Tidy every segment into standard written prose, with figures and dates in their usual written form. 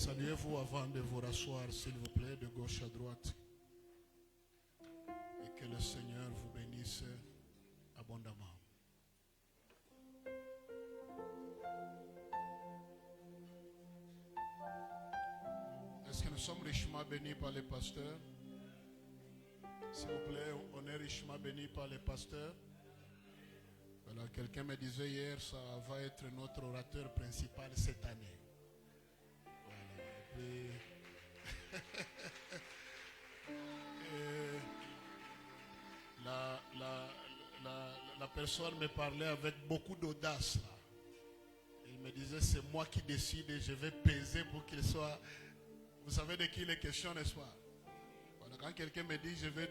Saluez-vous avant de vous rasseoir, s'il vous plaît, de gauche à droite. Et que le Seigneur vous bénisse abondamment. Est-ce que nous sommes richement bénis par les pasteurs? S'il vous plaît, on est richement bénis par les pasteurs. Voilà, quelqu'un me disait hier, ça va être notre orateur principal cette année. Voilà, et la personne me parlait avec beaucoup d'audace. Il me disait, c'est moi qui décide et je vais peser pour qu'il soit... Vous savez de qui il est question, n'est-ce pas? Voilà, quand quelqu'un me dit, je vais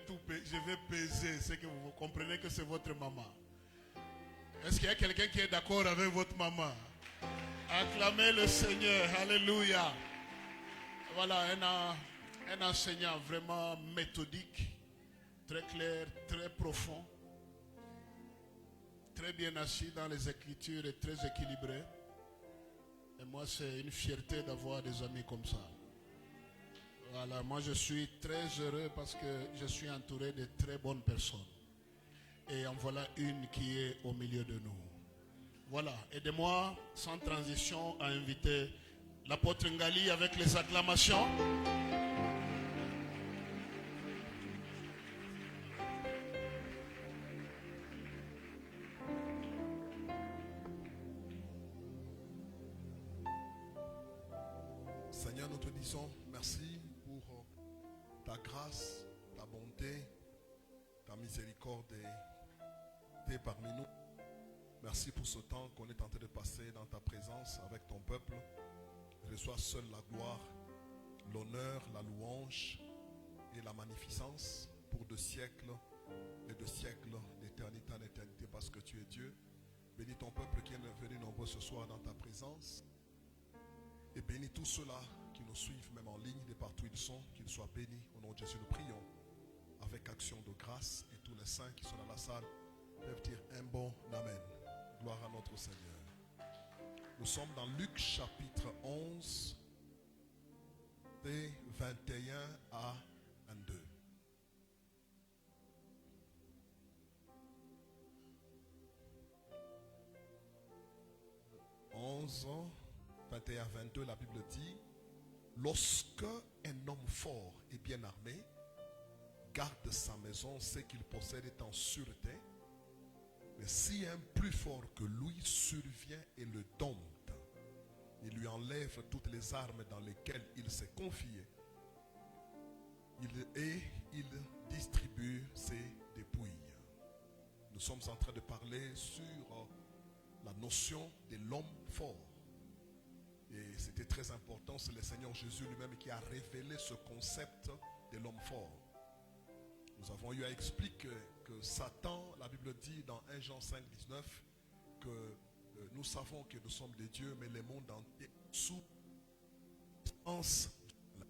peser, c'est que vous comprenez que c'est votre maman. Est-ce qu'il y a quelqu'un qui est d'accord avec votre maman? Acclamez le Seigneur. Alléluia. Voilà, un enseignant vraiment méthodique, très clair, très profond, très bien assis dans les Écritures et très équilibré. Et moi, c'est une fierté d'avoir des amis comme ça. Voilà, moi je suis très heureux parce que je suis entouré de très bonnes personnes. Et en voilà une qui est au milieu de nous. Voilà, aidez-moi sans transition à inviter l'apôtre Ngali avec les acclamations. Seigneur, nous te disons merci pour ta grâce, ta bonté, ta miséricorde et parmi nous. Merci pour ce temps qu'on est en train de passer dans ta présence avec ton peuple. Reçois seul la gloire, l'honneur, la louange et la magnificence pour de siècles et de siècles, d'éternité en éternité, parce que tu es Dieu. Bénis ton peuple qui est venu nombreux ce soir dans ta présence. Et bénis tous ceux-là qui nous suivent, même en ligne, de partout ils sont, qu'ils soient bénis. Au nom de Jésus, nous prions avec action de grâce. Et tous les saints qui sont dans la salle peuvent dire un bon Amen. Gloire à notre Seigneur. Nous sommes dans Luc chapitre 11, des 21 à 22. Ans, 21 à 22, la Bible dit: lorsque un homme fort et bien armé garde sa maison, c'est qu'il possède est en sûreté. Mais si un plus fort que lui survient et le dompte, il lui enlève toutes les armes dans lesquelles il s'est confié, il distribue ses dépouilles. Nous sommes en train de parler sur la notion de l'homme fort. Et c'était très important, c'est le Seigneur Jésus lui-même qui a révélé ce concept de l'homme fort. Nous avons eu à expliquer que Satan, la Bible dit dans 1 Jean 5, 19, que nous savons que nous sommes des dieux, mais le monde entier sous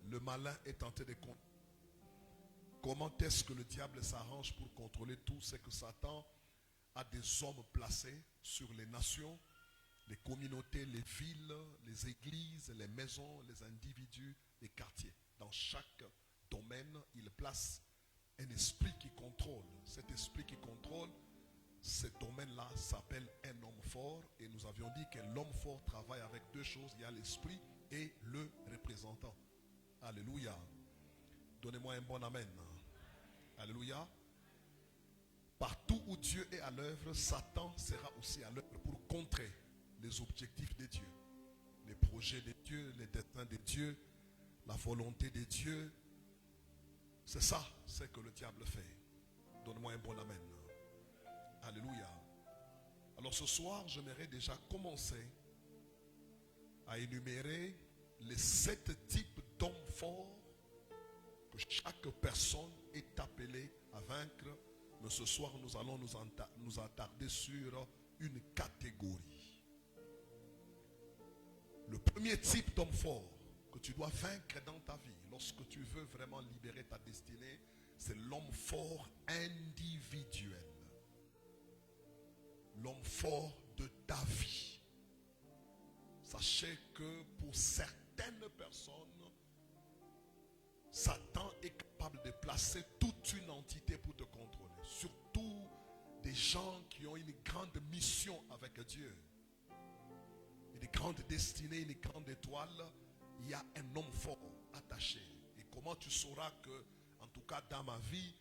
le malin est tenté de contrôler. Comment est-ce que le diable s'arrange pour contrôler tout? C'est que Satan a des hommes placés sur les nations, les communautés, les villes, les églises, les maisons, les individus, les quartiers. Dans chaque domaine, il place un esprit qui contrôle. Cet esprit qui contrôle ce domaine-là s'appelle un homme fort. Et nous avions dit que l'homme fort travaille avec deux choses. Il y a l'esprit et le représentant. Alléluia. Donnez-moi un bon amen. Alléluia. Partout où Dieu est à l'œuvre, Satan sera aussi à l'œuvre pour contrer les objectifs de Dieu, les projets de Dieu, les desseins de Dieu, la volonté de Dieu. C'est ça, c'est que le diable fait. Donne-moi un bon amen. Alléluia. Alors ce soir, j'aimerais déjà commencer à énumérer les 7 types d'hommes forts que chaque personne est appelée à vaincre. Mais ce soir, nous allons nous attarder sur une catégorie. Le premier type d'homme fort que tu dois vaincre dans ta vie, lorsque tu veux vraiment libérer ta destinée, c'est l'homme fort individuel. L'homme fort de ta vie. Sachez que pour certains certaines personnes, Satan est capable de placer toute une entité pour te contrôler. Surtout des gens qui ont une grande mission avec Dieu. Une grande destinée, une grande étoile. Il y a un homme fort attaché. Et comment tu sauras que, en tout cas dans ma vie,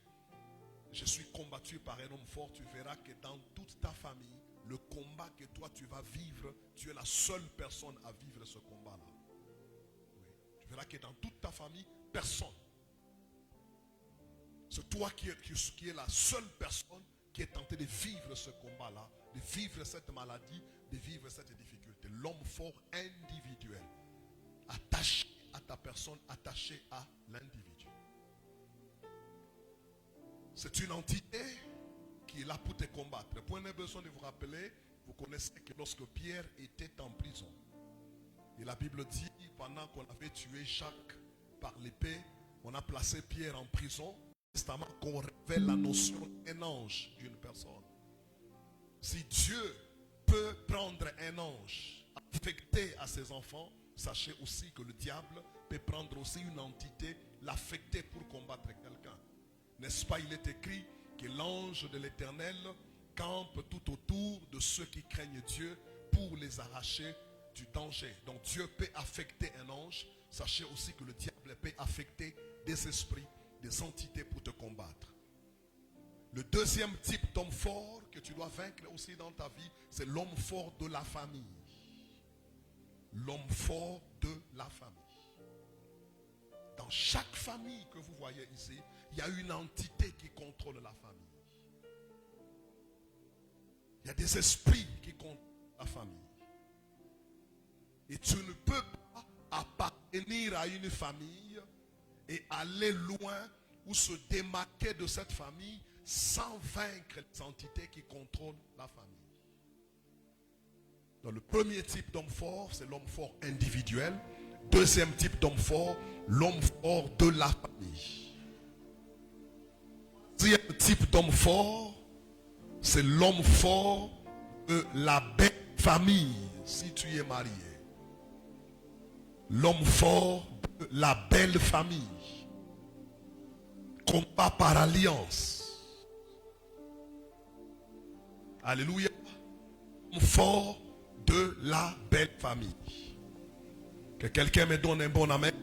je suis combattu par un homme fort? Tu verras que dans toute ta famille, le combat que toi tu vas vivre, tu es la seule personne à vivre ce combat-là. Oui. Tu verras que dans toute ta famille, personne. C'est toi qui es la seule personne qui est tentée de vivre ce combat-là, de vivre cette maladie, de vivre cette difficulté. L'homme fort individuel, attaché à ta personne, attaché à l'individu. C'est une entité qui est là pour te combattre. Point de besoin de vous rappeler, vous connaissez que lorsque Pierre était en prison, et la Bible dit, pendant qu'on avait tué Jacques par l'épée, on a placé Pierre en prison. Testament qu'on révèle la notion d'un ange d'une personne. Si Dieu peut prendre un ange affecté à ses enfants, sachez aussi que le diable peut prendre aussi une entité, l'affecter pour combattre quelqu'un. N'est-ce pas, il est écrit que l'ange de l'Éternel campe tout autour de ceux qui craignent Dieu pour les arracher du danger. Donc Dieu peut affecter un ange. Sachez aussi que le diable peut affecter des esprits, des entités pour te combattre. Le deuxième type d'homme fort que tu dois vaincre aussi dans ta vie, c'est l'homme fort de la famille. L'homme fort de la famille. Dans chaque famille que vous voyez ici, il y a une entité qui contrôle la famille. Il y a des esprits qui contrôlent la famille. Et tu ne peux pas appartenir à une famille et aller loin ou se démarquer de cette famille sans vaincre les entités qui contrôlent la famille. Donc le premier type d'homme fort, c'est l'homme fort individuel. Deuxième type d'homme fort, l'homme fort de la famille. Troisième type d'homme fort, c'est l'homme fort de la belle famille, si tu es marié. L'homme fort de la belle famille. Combat par alliance. Alléluia. L'homme fort de la belle famille. Que quelqu'un me donne un bon amen.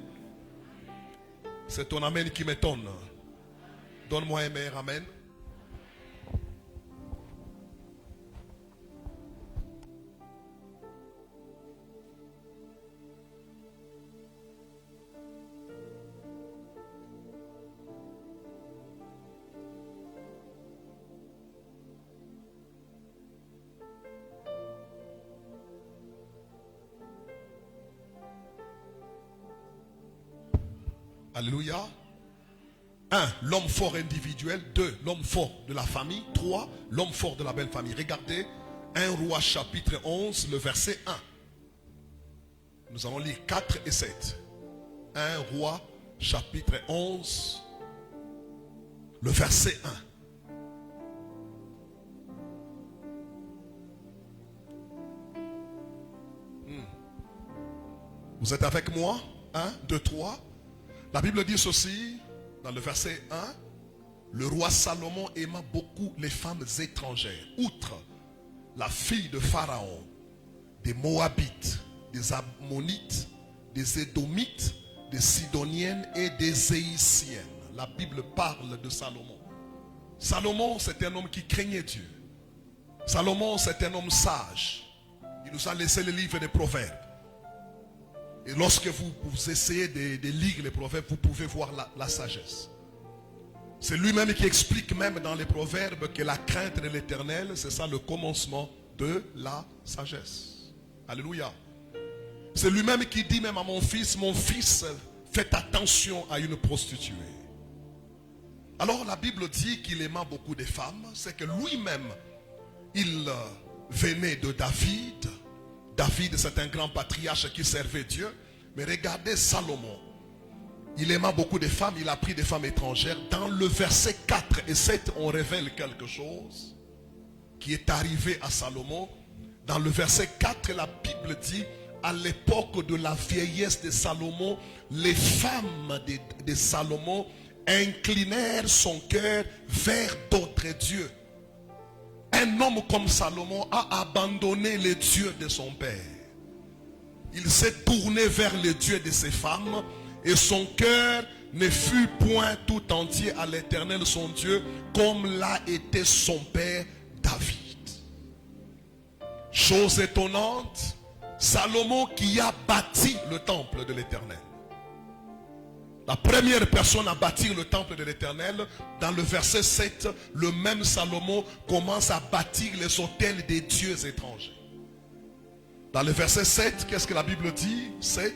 C'est ton amen qui m'étonne. Donne-moi un meilleur amen. Alléluia. 1. L'homme fort individuel. 2. L'homme fort de la famille. 3. L'homme fort de la belle famille. Regardez 1 Roi chapitre 11, le verset 1. Nous allons lire 4 et 7. 1 Roi chapitre 11, le verset 1. Vous êtes avec moi? 1, 2, 3. La Bible dit ceci, dans le verset 1, le roi Salomon aima beaucoup les femmes étrangères, outre la fille de Pharaon, des Moabites, des Ammonites, des Édomites, des Sidoniennes et des Éiciennes. La Bible parle de Salomon. Salomon, c'est un homme qui craignait Dieu. Salomon, c'est un homme sage. Il nous a laissé le livre des Proverbes. Et lorsque vous essayez de lire les proverbes, vous pouvez voir la sagesse. C'est lui-même qui explique même dans les proverbes que la crainte de l'Éternel, c'est ça le commencement de la sagesse. Alléluia. C'est lui-même qui dit même à mon fils, faites attention à une prostituée. Alors la Bible dit qu'il aimait beaucoup de femmes. C'est que lui-même, il venait de David. David, c'est un grand patriarche qui servait Dieu. Mais regardez Salomon. Il aimait beaucoup de femmes. Il a pris des femmes étrangères. Dans le verset 4 et 7, on révèle quelque chose qui est arrivé à Salomon. Dans le verset 4, la Bible dit, à l'époque de la vieillesse de Salomon, les femmes de Salomon inclinèrent son cœur vers d'autres dieux. Un homme comme Salomon a abandonné les dieux de son père. Il s'est tourné vers les dieux de ses femmes et son cœur ne fut point tout entier à l'Éternel son Dieu comme l'a été son père David. Chose étonnante, Salomon qui a bâti le temple de l'Éternel. La première personne à bâtir le temple de l'Éternel, dans le verset 7, le même Salomon commence à bâtir les autels des dieux étrangers. Dans le verset 7, qu'est-ce que la Bible dit? 7.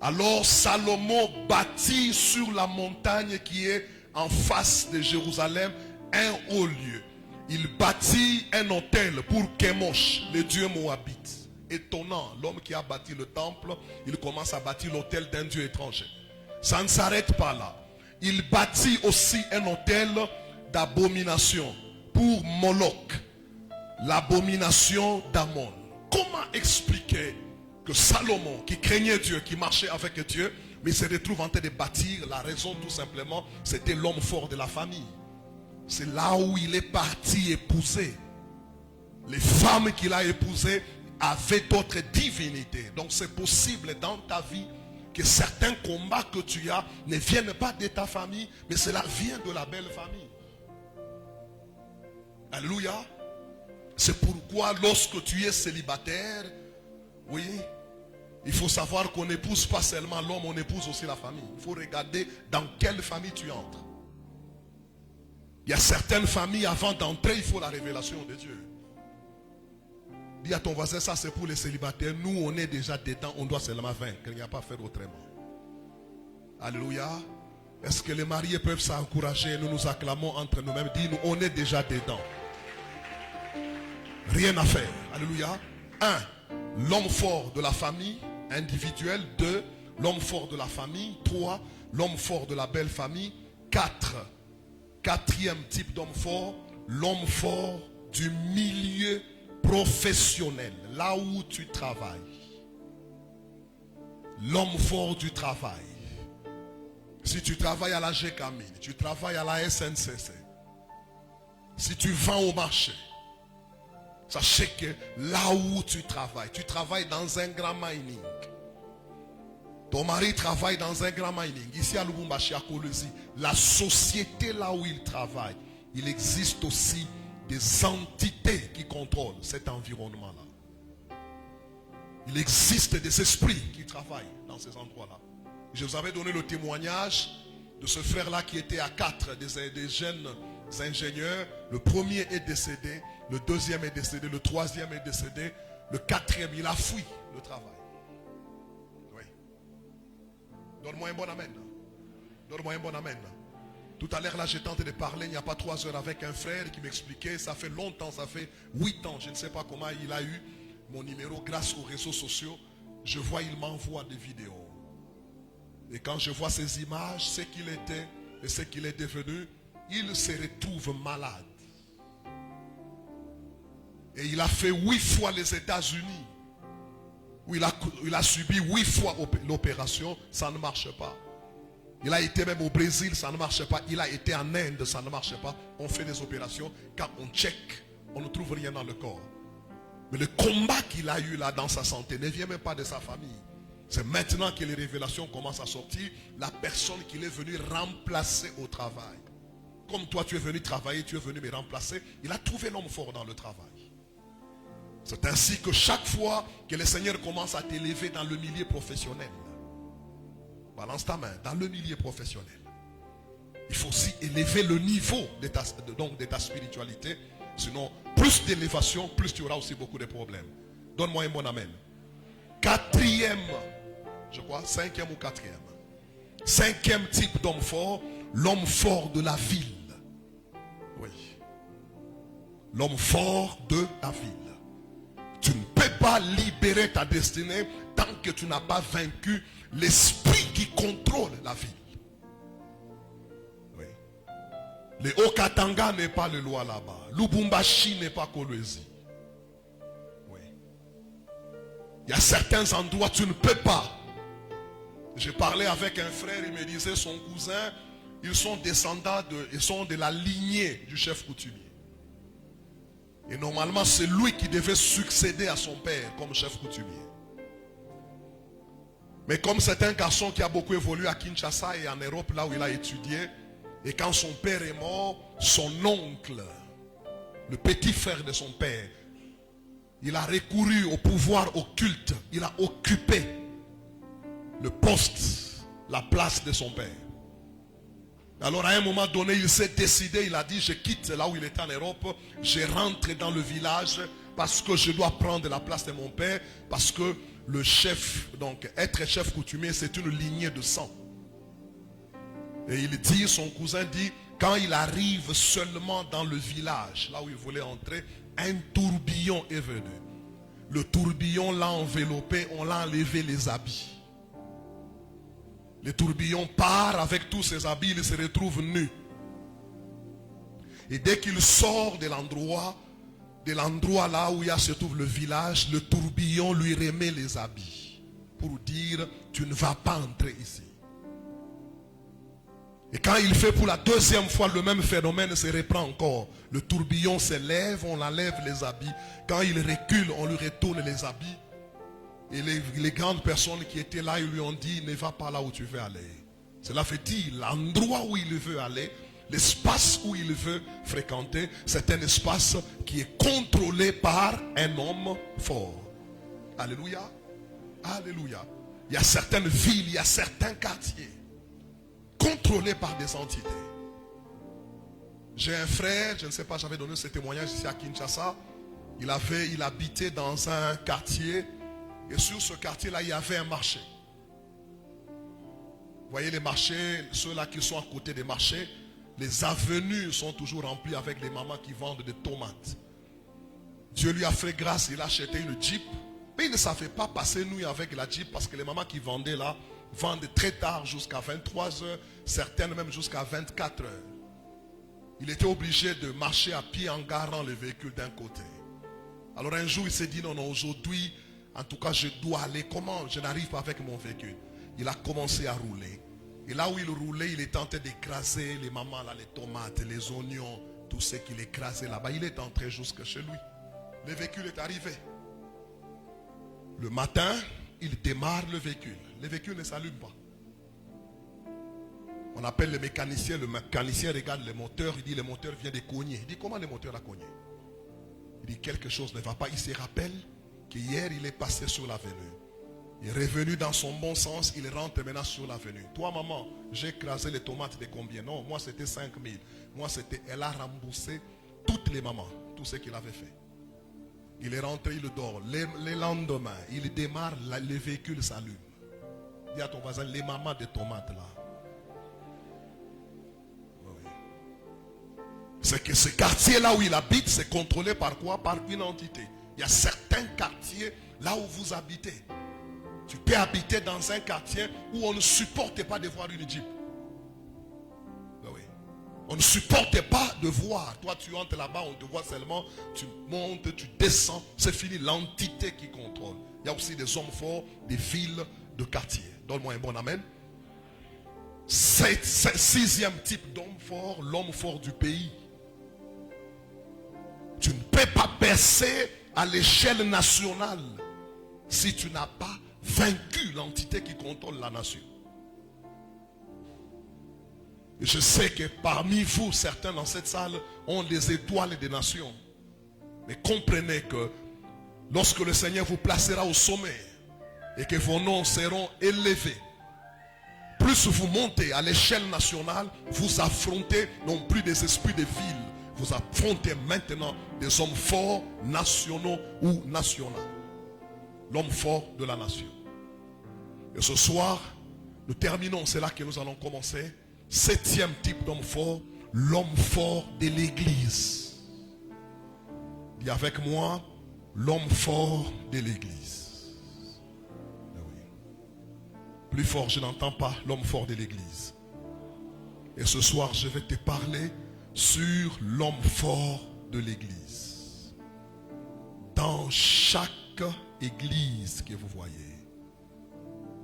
Alors Salomon bâtit sur la montagne qui est en face de Jérusalem un haut lieu. Il bâtit un autel pour Kemosh, le dieu moabite. Étonnant, l'homme qui a bâti le temple, il commence à bâtir l'autel d'un dieu étranger. Ça ne s'arrête pas là. Il bâtit aussi un autel d'abomination pour Moloch, l'abomination d'Amon. Comment expliquer que Salomon, qui craignait Dieu, qui marchait avec Dieu, mais il se retrouve en train de bâtir? La raison tout simplement, c'était l'homme fort de la famille. C'est là où il est parti épouser. Les femmes qu'il a épousées avaient d'autres divinités. Donc c'est possible dans ta vie que certains combats que tu as ne viennent pas de ta famille, mais cela vient de la belle famille. Alléluia. C'est pourquoi lorsque tu es célibataire, oui, il faut savoir qu'on n'épouse pas seulement l'homme, on épouse aussi la famille. Il faut regarder dans quelle famille tu entres. Il y a certaines familles, avant d'entrer, il faut la révélation de Dieu. Dis à ton voisin, ça c'est pour les célibataires. Nous, on est déjà dedans, on doit seulement vaincre. Il n'y a pas à faire autrement. Alléluia. Est-ce que les mariés peuvent s'encourager? Nous nous acclamons entre nous-mêmes. Dis-nous, on est déjà dedans. Rien à faire. Alléluia. 1. L'homme fort de la famille individuelle. 2. L'homme fort de la famille. 3. L'homme fort de la belle famille. 4. Quatrième type d'homme fort. L'homme fort du milieu professionnel. Là où tu travailles. L'homme fort du travail. Si tu travailles à la GECAMIN, tu travailles à la SNCC. Si tu vends au marché. Sachez que là où tu travailles dans un grand mining. Ton mari travaille dans un grand mining. Ici à Lubumbashi, à Kolwezi, la société là où il travaille, il existe aussi des entités qui contrôlent cet environnement-là. Il existe des esprits qui travaillent dans ces endroits-là. Je vous avais donné le témoignage de ce frère-là qui était à 4, des jeunes ingénieurs. Le premier est décédé. Le deuxième est décédé, le troisième est décédé, le quatrième, il a fui le travail. Oui. Donne-moi un bon amen. Donne-moi un bon amen. Tout à l'heure, là, j'ai tenté de parler, il n'y a pas 3 heures, avec un frère qui m'expliquait, ça fait longtemps, ça fait 8 ans, je ne sais pas comment il a eu mon numéro grâce aux réseaux sociaux. Je vois, il m'envoie des vidéos. Et quand je vois ces images, ce qu'il était et ce qu'il est devenu, il se retrouve malade. Et il a fait 8 fois les États-Unis. Où il a subi 8 fois l'opération, ça ne marche pas. Il a été même au Brésil, ça ne marche pas. Il a été en Inde, ça ne marche pas. On fait des opérations, quand on check, on ne trouve rien dans le corps. Mais le combat qu'il a eu là dans sa santé ne vient même pas de sa famille. C'est maintenant que les révélations commencent à sortir. La personne qu'il est venu remplacer au travail. Comme toi tu es venu travailler, tu es venu me remplacer. Il a trouvé l'homme fort dans le travail. C'est ainsi que chaque fois que le Seigneur commence à t'élever dans le milieu professionnel, balance ta main, dans le milieu professionnel, il faut aussi élever le niveau de ta spiritualité. Sinon, plus d'élévation, plus tu auras aussi beaucoup de problèmes. Donne-moi un bon amen. Quatrième, je crois, 5e ou 4e. 5e type d'homme fort, l'homme fort de la ville. Oui. L'homme fort de la ville. Tu ne peux pas libérer ta destinée tant que tu n'as pas vaincu l'esprit qui contrôle la ville. Oui. Le Haut-Katanga n'est pas le loi là-bas. Lubumbashi n'est pas Kolwezi. Oui. Il y a certains endroits où tu ne peux pas. J'ai parlé avec un frère, il me disait son cousin, ils sont descendants ils sont de la lignée du chef coutumier. Et normalement, c'est lui qui devait succéder à son père comme chef coutumier. Mais comme c'est un garçon qui a beaucoup évolué à Kinshasa et en Europe, là où il a étudié, et quand son père est mort, son oncle, le petit frère de son père, il a recouru au pouvoir occulte. Il a occupé le poste, la place de son père. Alors à un moment donné, il s'est décidé, il a dit, je quitte là où il était en Europe, je rentre dans le village parce que je dois prendre la place de mon père, parce que le chef, donc être chef coutumier, c'est une lignée de sang. Et il dit, son cousin dit, quand il arrive seulement dans le village, là où il voulait entrer, un tourbillon est venu. Le tourbillon l'a enveloppé, on l'a enlevé les habits. Le tourbillon part avec tous ses habits, il se retrouve nu. Et dès qu'il sort de l'endroit là où se trouve le village, le tourbillon lui remet les habits pour dire, tu ne vas pas entrer ici. Et quand il fait pour la deuxième fois, le même phénomène se reprend encore. Le tourbillon s'élève, on enlève les habits. Quand il recule, on lui retourne les habits. Et les grandes personnes qui étaient là, ils lui ont dit, ne va pas là où tu veux aller. Cela fait dire, l'endroit où il veut aller, l'espace où il veut fréquenter, c'est un espace qui est contrôlé par un homme fort. Alléluia. Alléluia. Il y a certaines villes, il y a certains quartiers contrôlés par des entités. J'ai un frère, je ne sais pas, j'avais donné ce témoignage ici à Kinshasa. Il habitait dans un quartier. Et sur ce quartier-là, il y avait un marché. Vous voyez les marchés, ceux-là qui sont à côté des marchés, les avenues sont toujours remplies avec les mamans qui vendent des tomates. Dieu lui a fait grâce, il a acheté une Jeep. Mais il ne savait pas passer nuit avec la Jeep parce que les mamans qui vendaient là, vendent très tard jusqu'à 23 h, certaines même jusqu'à 24 h. Il était obligé de marcher à pied en garant le véhicule d'un côté. Alors un jour, il s'est dit, non, aujourd'hui, en tout cas, je dois aller. Comment? Je n'arrive pas avec mon véhicule. Il a commencé à rouler. Et là où il roulait, il était en train d'écraser les mamans, là, les tomates, les oignons, tout ce qu'il écrasait là-bas. Il est entré jusque chez lui. Le véhicule est arrivé. Le matin, il démarre le véhicule. Le véhicule ne s'allume pas. On appelle le mécanicien regarde le moteur, il dit le moteur vient de cogner. Il dit comment le moteur a cogné? Il dit quelque chose ne va pas. Il se rappelle qu'hier il est passé sur l'avenue. Il est revenu dans son bon sens, il rentre maintenant sur l'avenue. Toi maman, j'ai écrasé les tomates de combien? Non, moi c'était 5 000. Moi c'était, elle a remboursé toutes les mamans, tout ce qu'il avait fait. Il est rentré, il dort. Le lendemain, il démarre, le véhicule s'allume. Dis à ton voisin, les mamans de tomates là. Oui. C'est que ce quartier-là où il habite, c'est contrôlé par quoi? Par une entité. Il y a certains quartiers là où vous habitez. Tu peux habiter dans un quartier où on ne supporte pas de voir une Jeep. Oui. On ne supporte pas de voir. Toi, tu entres là-bas, on te voit seulement. Tu montes, tu descends. C'est fini, l'entité qui contrôle. Il y a aussi des hommes forts, des villes, de quartiers. Donne-moi un bon amen. Sixième type d'homme fort, l'homme fort du pays. Tu ne peux pas percer à l'échelle nationale si tu n'as pas vaincu l'entité qui contrôle la nation. Et je sais que parmi vous, certains dans cette salle ont les étoiles des nations. Mais comprenez que lorsque le Seigneur vous placera au sommet et que vos noms seront élevés, plus vous montez à l'échelle nationale, vous affrontez non plus des esprits de ville, vous affrontez maintenant des hommes forts, nationaux ou nationaux. L'homme fort de la nation. Et ce soir, nous terminons, c'est là que nous allons commencer. Septième type d'homme fort, l'homme fort de l'église. Dis avec moi, l'homme fort de l'église. Oui. Plus fort, je n'entends pas l'homme fort de l'église. Et ce soir, je vais te parler sur l'homme fort de l'église. Dans chaque église que vous voyez,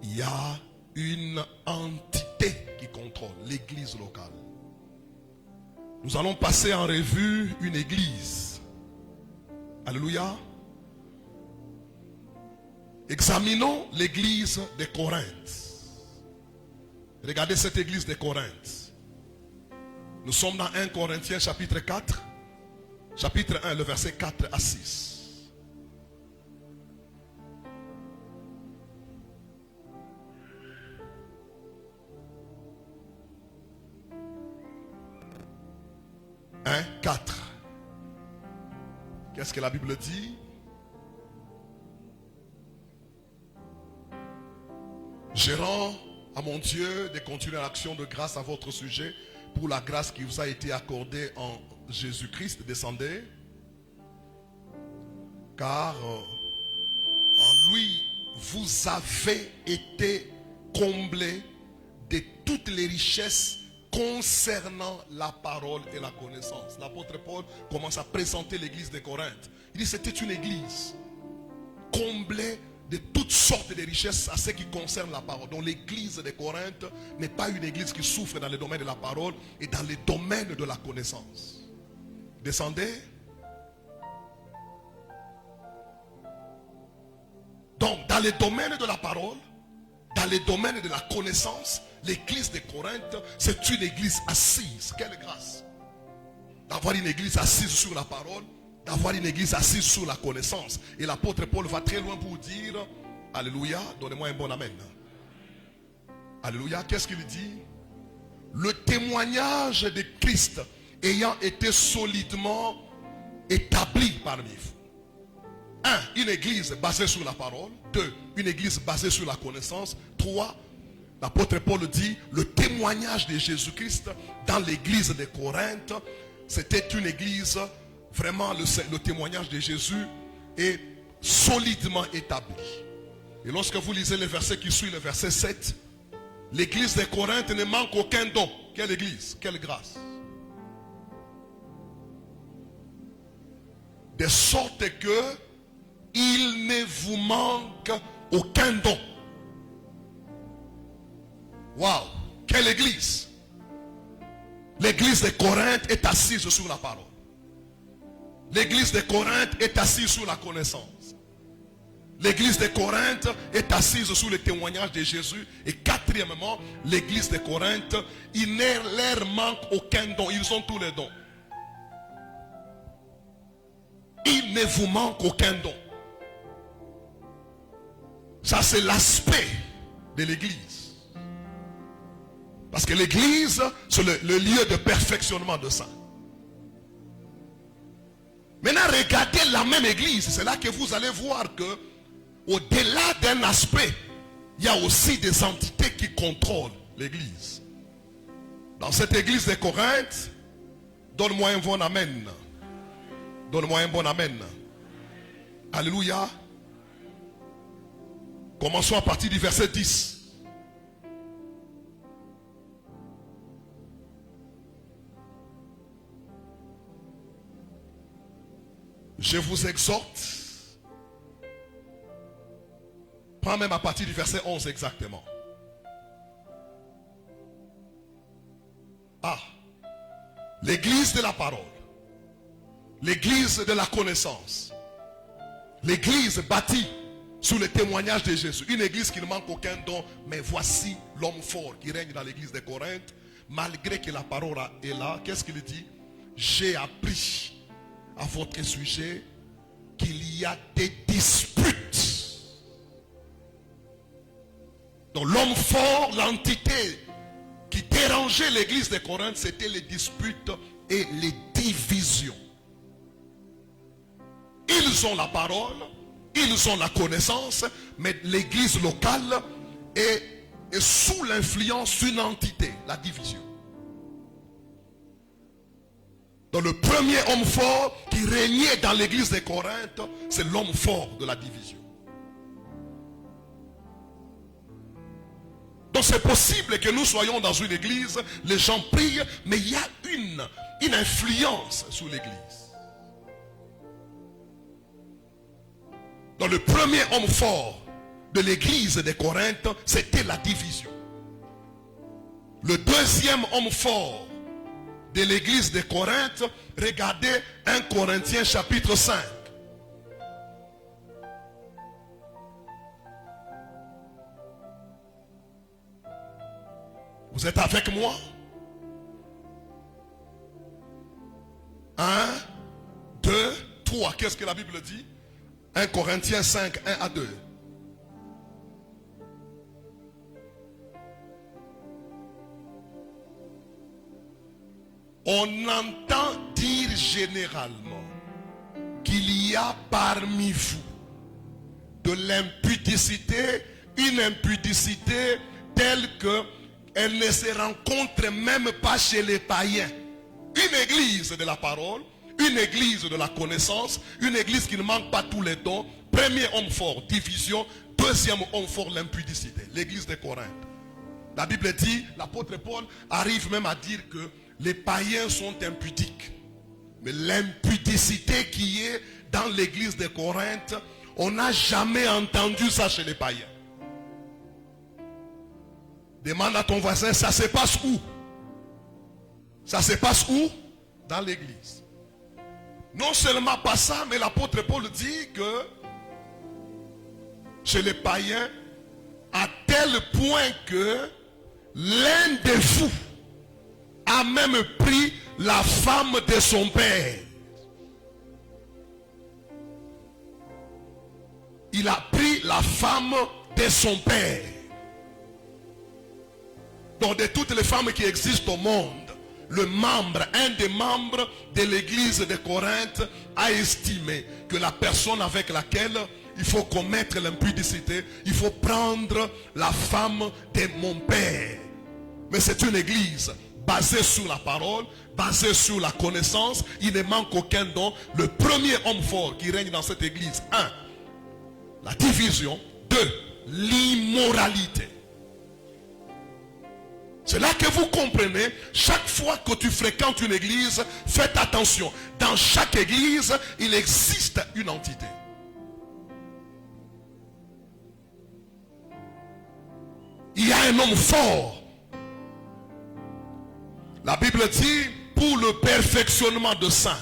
il y a une entité qui contrôle l'église locale. Nous allons passer en revue une église. Alléluia. Examinons l'église de Corinthe. Regardez cette église de Corinthe. Nous sommes dans 1 Corinthiens chapitre 4. Chapitre 1, le verset 4 à 6. Un, 4. Qu'est-ce que la Bible dit? Je rends à mon Dieu de continuer l'action de grâce à votre sujet pour la grâce qui vous a été accordée en Jésus-Christ. Descendez. Car en lui, vous avez été comblés de toutes les richesses concernant la parole et la connaissance. L'apôtre Paul commence à présenter l'église de Corinthe. Il dit que c'était une église comblée de toutes sortes de richesses à ce qui concerne la parole. Donc l'église de Corinthe n'est pas une église qui souffre dans le domaine de la parole et dans le domaine de la connaissance. Descendez. Donc dans le domaine de la parole, dans le domaine de la connaissance, l'église de Corinthe, c'est une église assise. Quelle grâce d'avoir une église assise sur la parole, d'avoir une église assise sur la connaissance. Et l'apôtre Paul va très loin pour dire, alléluia, donnez-moi un bon amen. Alléluia, qu'est-ce qu'il dit? Le témoignage de Christ ayant été solidement établi parmi vous. 1. Une église basée sur la parole. 2. Une église basée sur la connaissance. 3. L'apôtre Paul dit, le témoignage de Jésus-Christ dans l'église de Corinthe, c'était une église, vraiment le témoignage de Jésus est solidement établi. Et lorsque vous lisez le verset qui suit, le verset 7, l'église de Corinthe ne manque aucun don. Quelle église? Quelle grâce? De sorte que il ne vous manque aucun don. Waouh! Quelle église! L'église de Corinthe est assise sur la parole. L'église de Corinthe est assise sur la connaissance. L'église de Corinthe est assise sur le témoignage de Jésus. Et quatrièmement, l'église de Corinthe, il ne leur manque aucun don. Ils ont tous les dons. Il ne vous manque aucun don. Ça, c'est l'aspect de l'église. Parce que l'église, c'est le lieu de perfectionnement de ça. Maintenant, regardez la même église. C'est là que vous allez voir que, au-delà d'un aspect, il y a aussi des entités qui contrôlent l'église. Dans cette église de Corinthe, donne-moi un bon amen. Donne-moi un bon amen. Alléluia. Commençons à partir du verset 10. Je vous exhorte. Prends même à partir du verset 11 exactement. Ah. L'église de la parole. L'église de la connaissance. L'église bâtie sous le témoignage de Jésus. Une église qui ne manque aucun don. Mais voici l'homme fort qui règne dans l'église de Corinthe. Malgré que la parole est là. Qu'est-ce qu'il dit? J'ai appris à votre sujet qu'il y a des disputes. Donc l'homme fort, l'entité qui dérangeait l'église de Corinthe, c'était les disputes et les divisions. Ils ont la parole, ils ont la connaissance, mais l'église locale est sous l'influence d'une entité, la division. Donc le premier homme fort qui régnait dans l'église de Corinthe, c'est l'homme fort de la division. Donc c'est possible que nous soyons dans une église, les gens prient, mais il y a une influence sur l'église. Donc le premier homme fort de l'église de Corinthe, c'était la division. Le deuxième homme fort de l'église de Corinthe, regardez 1 Corinthiens chapitre 5. Vous êtes avec moi? 1, 2, 3. Qu'est-ce que la Bible dit? 1 Corinthiens 5, 1 à 2. On entend dire généralement qu'il y a parmi vous de l'impudicité, une impudicité telle qu'elle ne se rencontre même pas chez les païens. Une église de la parole, une église de la connaissance, une église qui ne manque pas tous les dons. Premier homme fort, division. Deuxième homme fort, l'impudicité. L'église de Corinthe. La Bible dit, l'apôtre Paul arrive même à dire que les païens sont impudiques. Mais l'impudicité qui est dans l'église de Corinthe, on n'a jamais entendu ça chez les païens. Demande à ton voisin, ça se passe où? Ça se passe où? Dans l'église. Non seulement pas ça, mais l'apôtre Paul dit que chez les païens, à tel point que l'un de vous a même pris la femme de son père. Il a pris la femme de son père. Donc de toutes les femmes qui existent au monde, un des membres de l'église de Corinthe a estimé que la personne avec laquelle il faut commettre l'impudicité, il faut prendre la femme de mon père. Mais c'est une église basée sur la parole, basée sur la connaissance. Il ne manque aucun don. Le premier homme fort qui règne dans cette église, 1, la division. 2, l'immoralité. C'est là que vous comprenez, chaque fois que tu fréquentes une église, faites attention. Dans chaque église, il existe une entité. Il y a un homme fort. La Bible dit, pour le perfectionnement de saints.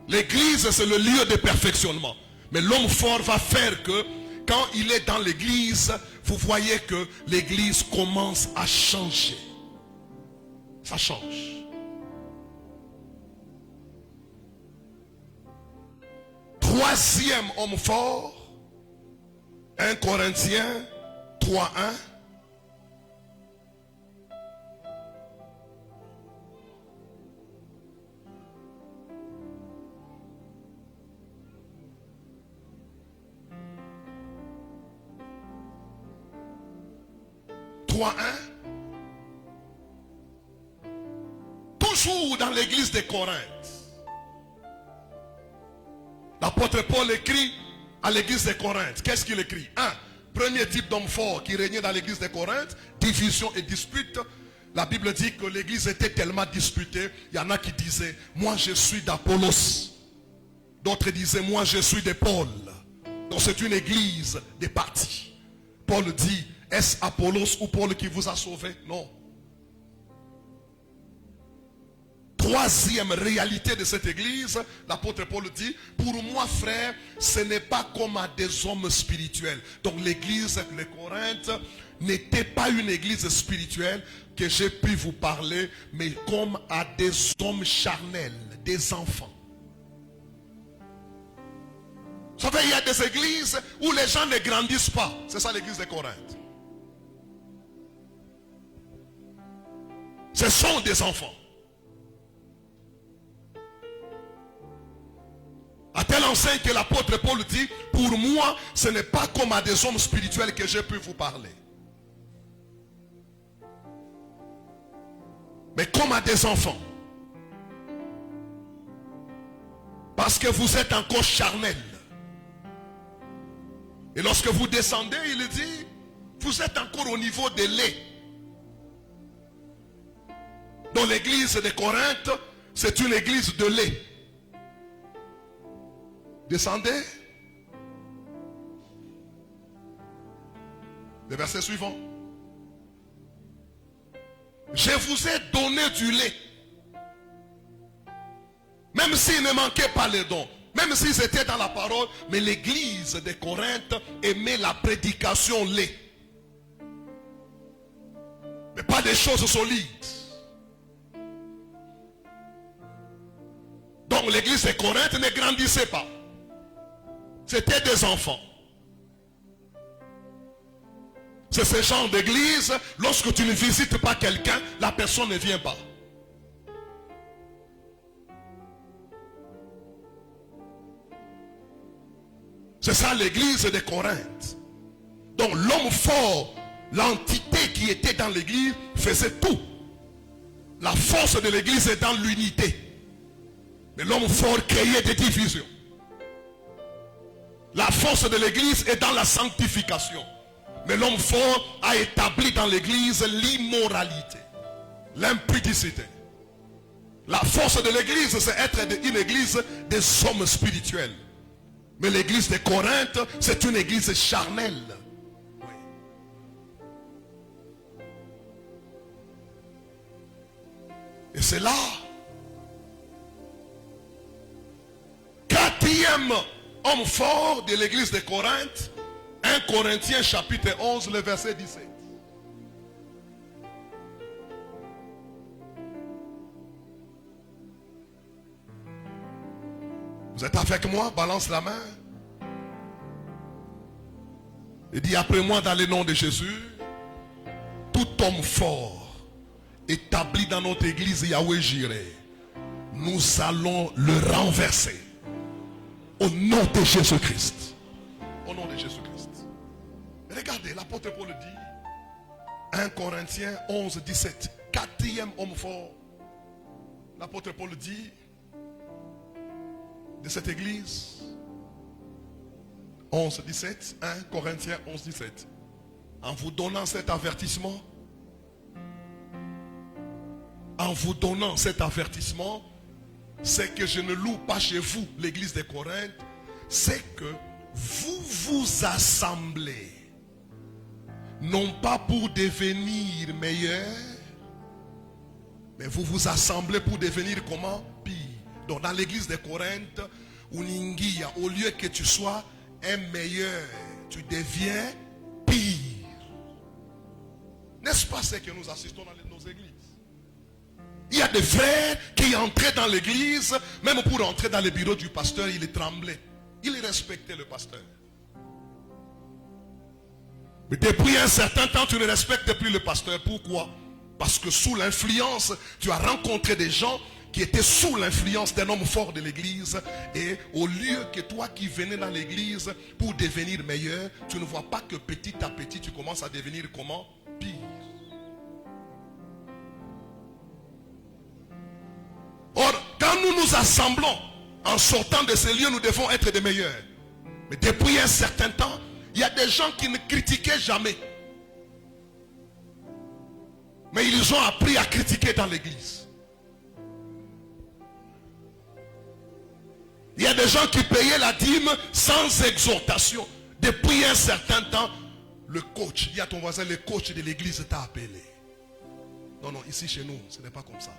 L'église, c'est le lieu de perfectionnement. Mais l'homme fort va faire que, quand il est dans l'église, vous voyez que l'église commence à changer. Ça change. Troisième homme fort, 1 Corinthiens 3, 1. Toujours dans l'église de Corinthe, l'apôtre Paul écrit à l'église de Corinthe. Qu'est-ce qu'il écrit? Premier type d'homme fort qui régnait dans l'église de Corinthe, division et dispute. La Bible dit que l'église était tellement disputée, il y en a qui disaient, moi je suis d'Apollos. D'autres disaient, moi je suis de Paul. Donc c'est une église des partis. Paul dit, est-ce Apollos ou Paul qui vous a sauvé? Non. Troisième réalité de cette église, l'apôtre Paul dit, pour moi frère, ce n'est pas comme à des hommes spirituels. Donc l'église de Corinthe n'était pas une église spirituelle que j'ai pu vous parler, mais comme à des hommes charnels, des enfants. Vous savez, il y a des églises où les gens ne grandissent pas. C'est ça l'église de Corinthe. Ce sont des enfants. À tel enseigne que l'apôtre Paul dit, pour moi, ce n'est pas comme à des hommes spirituels que j'ai pu vous parler. Mais comme à des enfants. Parce que vous êtes encore charnels. Et lorsque vous descendez, il dit, vous êtes encore au niveau de lait. Dans l'église de Corinthe, c'est une église de lait. Descendez. Le verset suivant. Je vous ai donné du lait. Même s'il ne manquait pas les dons, même s'ils étaient dans la parole, mais l'église de Corinthe aimait la prédication lait. Mais pas des choses solides. Donc l'église de Corinthe ne grandissait pas. C'était des enfants. C'est ce genre d'église, lorsque tu ne visites pas quelqu'un, la personne ne vient pas. C'est ça l'église de Corinthe. Donc l'homme fort, l'entité qui était dans l'église, faisait tout. La force de l'église est dans l'unité. Mais l'homme fort créait des divisions. La force de l'église est dans la sanctification. Mais l'homme fort a établi dans l'église l'immoralité, l'impudicité. La force de l'église, c'est être une église des hommes spirituels. Mais l'église de Corinthe, c'est une église charnelle. Oui. Et c'est là. Quatrième homme fort de l'église de Corinthe, 1 Corinthiens chapitre 11, le verset 17. Vous êtes avec moi? Balance la main. Et dit après moi dans le nom de Jésus, tout homme fort établi dans notre église Yahweh Jireh, nous allons le renverser. Au nom de Jésus-Christ. Au nom de Jésus-Christ. Regardez, l'apôtre Paul dit, 1 Corinthiens 11, 17, quatrième homme fort. L'apôtre Paul dit, de cette église, 11, 17, 1 Corinthiens 11, 17. En vous donnant cet avertissement, c'est que je ne loue pas chez vous l'église de Corinthe, c'est que vous vous assemblez, non pas pour devenir meilleur, mais vous vous assemblez pour devenir comment? Pire. Donc dans l'église de Corinthe, Uningia, au lieu que tu sois un meilleur, tu deviens pire. N'est-ce pas ce que nous assistons dans nos églises? Il y a des frères qui entraient dans l'église, même pour entrer dans le bureau du pasteur, ils tremblaient. Ils respectaient le pasteur. Mais depuis un certain temps, tu ne respectes plus le pasteur. Pourquoi? Parce que sous l'influence, tu as rencontré des gens qui étaient sous l'influence d'un homme fort de l'église. Et au lieu que toi qui venais dans l'église pour devenir meilleur, tu ne vois pas que petit à petit, tu commences à devenir comment? Pire. Or, quand nous nous assemblons, en sortant de ces lieux, nous devons être des meilleurs. Mais depuis un certain temps, il y a des gens qui ne critiquaient jamais. Mais ils ont appris à critiquer dans l'église. Il y a des gens qui payaient la dîme sans exhortation. Depuis un certain temps, le coach, il y a ton voisin, le coach de l'église t'a appelé. Non, non, ici chez nous, ce n'est pas comme ça.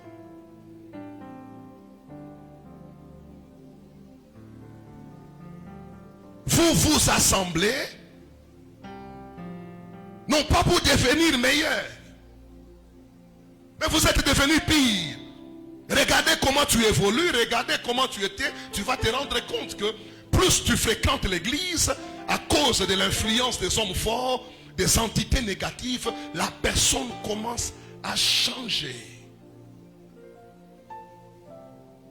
Vous vous assemblez, non pas pour devenir meilleur, mais vous êtes devenu pire. Regardez comment tu évolues, regardez comment tu étais, tu vas te rendre compte que plus tu fréquentes l'église, à cause de l'influence des hommes forts, des entités négatives, la personne commence à changer.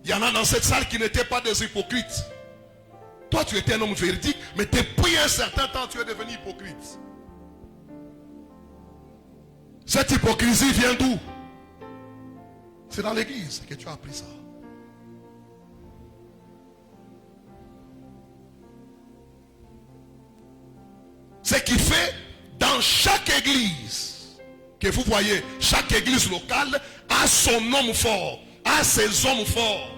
Il y en a dans cette salle qui n'étaient pas des hypocrites. Toi, tu étais un homme véridique, mais depuis un certain temps, tu es devenu hypocrite. Cette hypocrisie vient d'où? C'est dans l'église que tu as appris ça. Ce qui fait, dans chaque église, que vous voyez, chaque église locale a son homme fort, a ses hommes forts.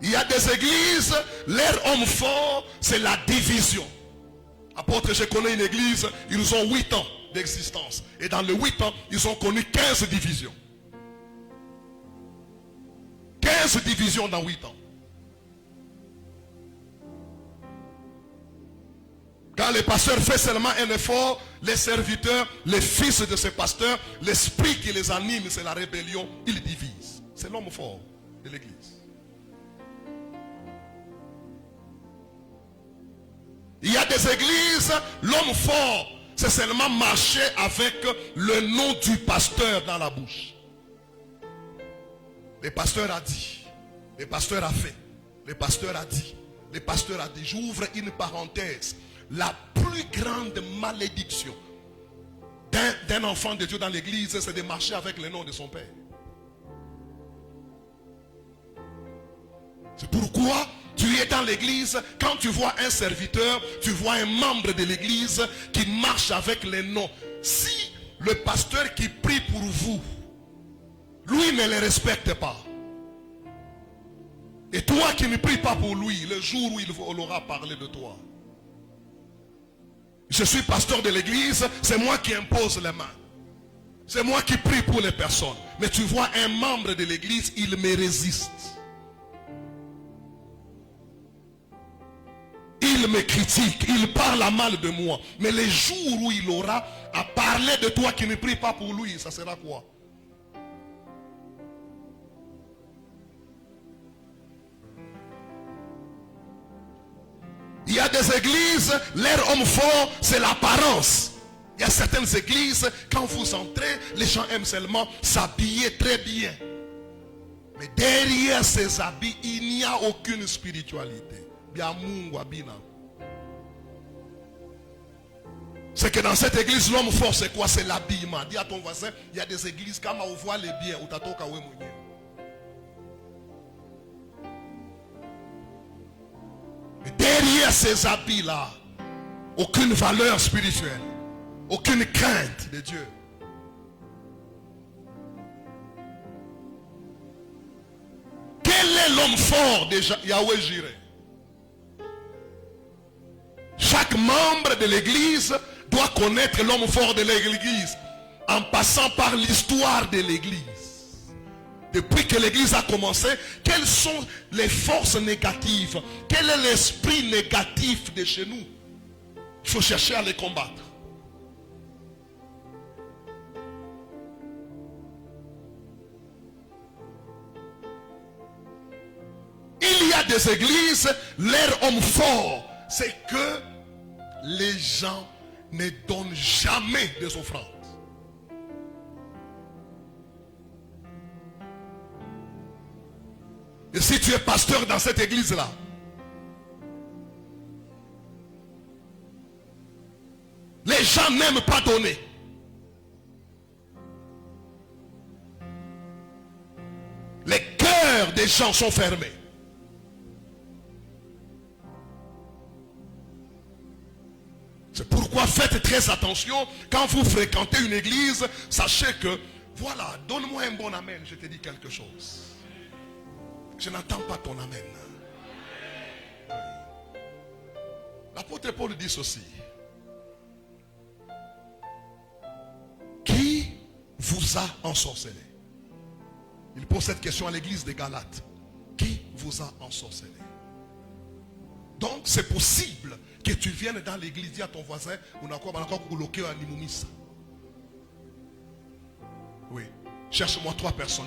Il y a des églises, leur homme fort, c'est la division. Apôtre, je connais une église, ils ont 8 ans d'existence. Et dans les 8 ans, ils ont connu 15 divisions. 15 divisions dans 8 ans. Quand le pasteur fait seulement un effort, les serviteurs, les fils de ces pasteurs, l'esprit qui les anime, c'est la rébellion, ils divisent. C'est l'homme fort de l'église. Il y a des églises, l'homme fort, c'est seulement marcher avec le nom du pasteur dans la bouche. Le pasteur a dit, le pasteur a fait, le pasteur a dit, le pasteur a dit. J'ouvre une parenthèse. La plus grande malédiction d'un enfant de Dieu dans l'église, c'est de marcher avec le nom de son père. C'est pourquoi tu es dans l'église, quand tu vois un serviteur, tu vois un membre de l'église qui marche avec les noms. Si le pasteur qui prie pour vous, lui ne les respecte pas, et toi qui ne pries pas pour lui, le jour où il aura parlé de toi, je suis pasteur de l'église, c'est moi qui impose les mains. C'est moi qui prie pour les personnes. Mais tu vois un membre de l'église, il me résiste. Il me critique, il parle à mal de moi. Mais les jours où il aura à parler de toi qui ne prie pas pour lui, ça sera quoi? Il y a des églises, leur homme fort, c'est l'apparence. Il y a certaines églises, quand vous entrez, les gens aiment seulement s'habiller très bien. Mais derrière ces habits, il n'y a aucune spiritualité. C'est que dans cette église, l'homme fort, c'est quoi? C'est l'habillement. Dis à ton voisin, il y a des églises, quand on voit les biens, ou t'atoka ou mouillé. Mais derrière ces habits-là, aucune valeur spirituelle, aucune crainte de Dieu. Quel est l'homme fort de Yahweh Jireh? Chaque membre de l'église doit connaître l'homme fort de l'église en passant par l'histoire de l'église. Depuis que l'église a commencé, quelles sont les forces négatives? Quel est l'esprit négatif de chez nous? Il faut chercher à les combattre. Il y a des églises, leur homme fort, c'est que les gens ne donnent jamais des offrandes. Et si tu es pasteur dans cette église-là, les gens n'aiment pas donner. Les cœurs des gens sont fermés. C'est pourquoi faites très attention quand vous fréquentez une église. Sachez que, voilà, donne-moi un bon amen, je te dis quelque chose. Je n'entends pas ton amen. L'apôtre Paul dit ceci. Qui vous a ensorcelé? Il pose cette question à l'église des Galates. Qui vous a ensorcelé? Donc c'est possible que tu viennes dans l'église, dis à ton voisin, on a encore coloqué un imumisa. Oui. Cherche-moi 3 personnes.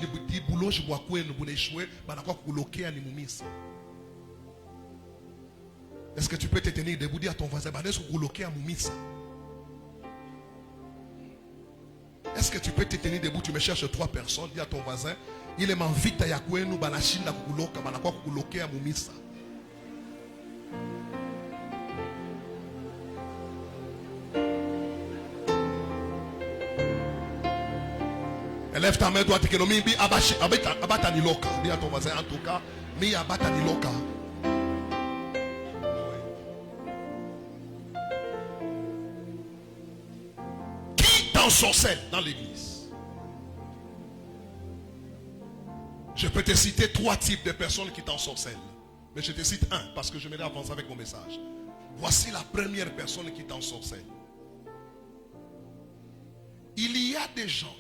Est-ce que tu peux te tenir debout, dire à ton voisin, est-ce que tu peux te tenir debout, tu me cherches 3 personnes, dis à ton voisin, il est m'invite à kwenu banashinda kukuloka, banakwa kukulokea mumisa. Lève ta main droite que nous mimbi abata ni loka. Dis à ton voisin en tout cas, mi abata ni loka. Qui t'ensorcelle dans l'église? Je peux te citer 3 types de personnes qui t'ensorcellent. Mais je te cite un parce que je m'aimerais avancer avec mon message. Voici la première personne qui t'ensorcelle. Il y a des gens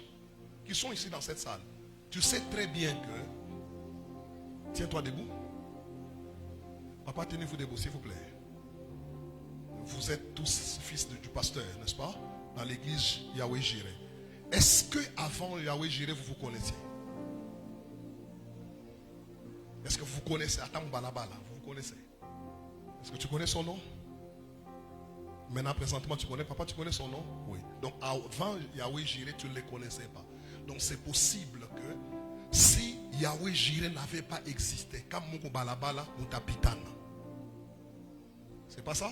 qui sont ici dans cette salle. Tu sais très bien que... Tiens-toi debout. Papa, tenez-vous debout, s'il vous plaît. Vous êtes tous fils du pasteur, n'est-ce pas? Dans l'église Yahweh Jireh. Est-ce que avant Yahweh Jireh, vous vous connaissiez? Est-ce que vous vous connaissez? Attends, Balabala, vous vous connaissez? Est-ce que tu connais son nom? Maintenant, présentement, tu connais, papa, tu connais son nom? Oui. Donc, avant Yahweh Jireh, tu ne les connaissais pas. Donc, c'est possible que si Yahweh Jireh n'avait pas existé, comme Moko Balabala, Moutapitana. C'est pas ça?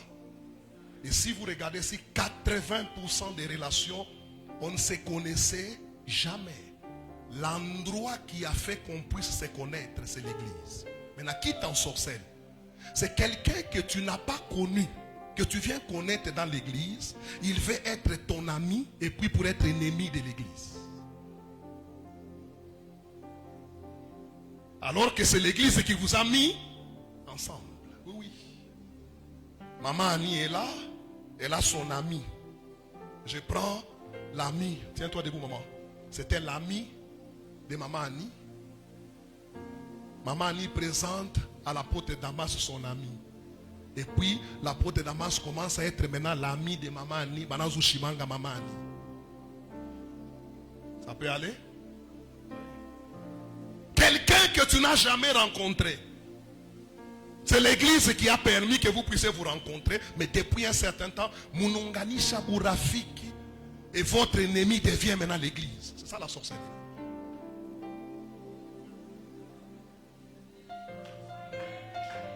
Et si vous regardez, si 80% des relations, on ne se connaissait jamais. L'endroit qui a fait qu'on puisse se connaître, c'est l'église. Maintenant, qui t'ensorcelle? C'est quelqu'un que tu n'as pas connu, que tu viens connaître dans l'église. Il veut être ton ami et puis pour être ennemi de l'église. Alors que c'est l'église qui vous a mis ensemble. Oui, oui. Maman Annie est là. Elle a son ami. Je prends l'ami. Tiens-toi debout, maman. C'était l'ami de maman Annie. Maman Annie présente à l'apôtre Damas son ami. Et puis l'apôtre Damas commence à être maintenant l'ami de maman Annie. Banazu Shimanga maman Annie. Ça peut aller? Quelqu'un que tu n'as jamais rencontré. C'est l'église qui a permis que vous puissiez vous rencontrer. Mais depuis un certain temps, Munonganisha Bourafiki et votre ennemi devient maintenant l'église. C'est ça la sorcellerie.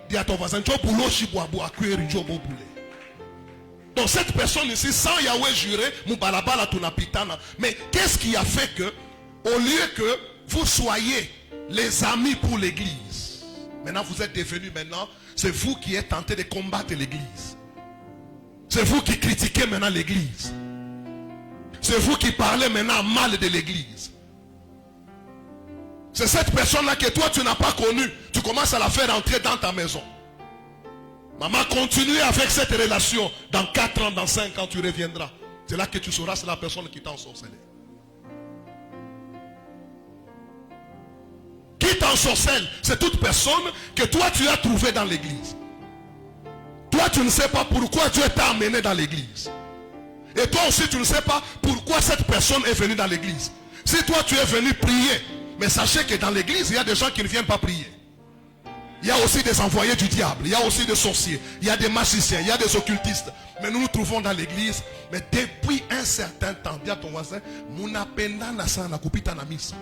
Dis à ton voisin, donc cette personne ici, sans Yahweh Jireh, Moubalabala Tunapitana. Mais qu'est-ce qui a fait que, au lieu que vous soyez les amis pour l'église, maintenant vous êtes devenus maintenant, c'est vous qui êtes tenté de combattre l'église. C'est vous qui critiquez maintenant l'église. C'est vous qui parlez maintenant mal de l'église. C'est cette personne-là que toi tu n'as pas connue. Tu commences à la faire entrer dans ta maison. Maman, continue avec cette relation. Dans 4 ans, dans 5 ans, tu reviendras. C'est là que tu sauras, c'est la personne qui t'a ensorcelé. Qui t'ensorcelle? C'est toute personne que toi tu as trouvée dans l'église. Toi tu ne sais pas pourquoi Dieu t'a amené dans l'église. Et toi aussi tu ne sais pas pourquoi cette personne est venue dans l'église. Si toi tu es venu prier, mais sachez que dans l'église il y a des gens qui ne viennent pas prier. Il y a aussi des envoyés du diable, il y a aussi des sorciers, il y a des magiciens, il y a des occultistes. Mais nous nous trouvons dans l'église. Mais depuis un certain temps, dis à ton voisin, Munapenda Nasana Kupita Namisa.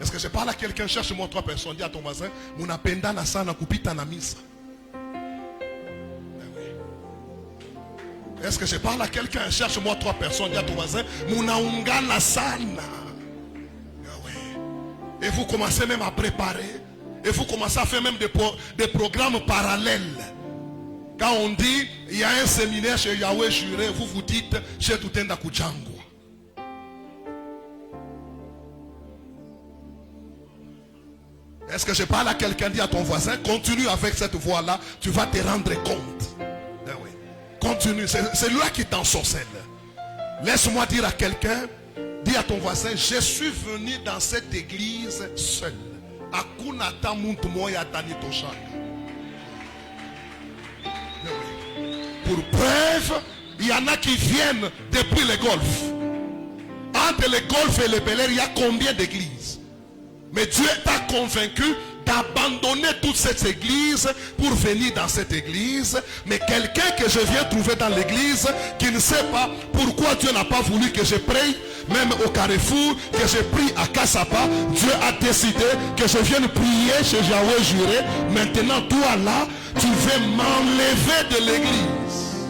Est-ce que je parle à quelqu'un? Cherche-moi 3 personnes. Dis à ton voisin, Munapenda Nasana Kupita Namisa. Est-ce que je parle à quelqu'un? Cherche-moi 3 personnes. Dis à ton voisin, Munaunga Nasana. Et vous commencez même à préparer. Et vous commencez à faire même des programmes parallèles. Quand on dit, il y a un séminaire chez Yahweh Jireh, vous vous dites, chez Tutenda Kuchangwa. Est-ce que je parle à quelqu'un? Dis à ton voisin, continue avec cette voie-là, tu vas te rendre compte. Oui. Continue, c'est là qui t'ensorcelle. Laisse-moi dire à quelqu'un, dis à ton voisin, je suis venu dans cette église seul. Akunata muntu moya tani toshaka. Pour preuve, il y en a qui viennent depuis le golfe. Entre le golfe et le Bel Air, il y a combien d'églises? Mais Dieu t'a convaincu d'abandonner toute cette église pour venir dans cette église. Mais quelqu'un que je viens trouver dans l'église qui ne sait pas pourquoi Dieu n'a pas voulu que je prie, même au Carrefour, que je prie à Kassapa, Dieu a décidé que je vienne prier chez Yahweh Jireh. Maintenant, toi là, tu veux m'enlever de l'église.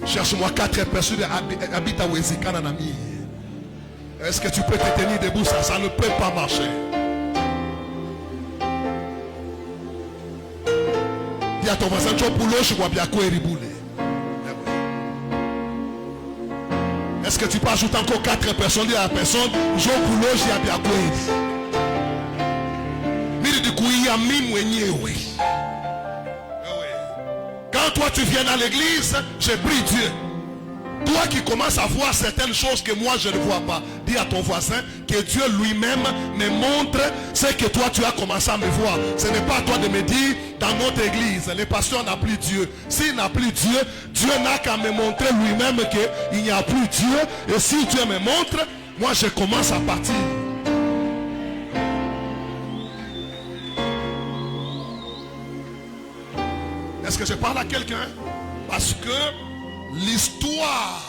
Cherche-moi 4 personnes qui habitent à Wezikananami. Est-ce que tu peux te tenir debout? Ça ne peut pas marcher. Dis à ton voisin, tu as bien est-ce que tu peux ajouter encore 4 personnes? Dis à la personne, je boulot, j'ai bien Ami mwenyewe. Quand toi tu viens dans l'église, je prie Dieu. Toi qui commences à voir certaines choses que moi je ne vois pas, dis à ton voisin que Dieu lui-même me montre ce que toi tu as commencé à me voir. Ce n'est pas à toi de me dire dans notre église, le pasteur n'a plus Dieu. S'il n'a plus Dieu, Dieu n'a qu'à me montrer lui-même qu'il n'y a plus Dieu. Et si Dieu me montre, moi je commence à partir. Est-ce que je parle à quelqu'un? Parce que l'histoire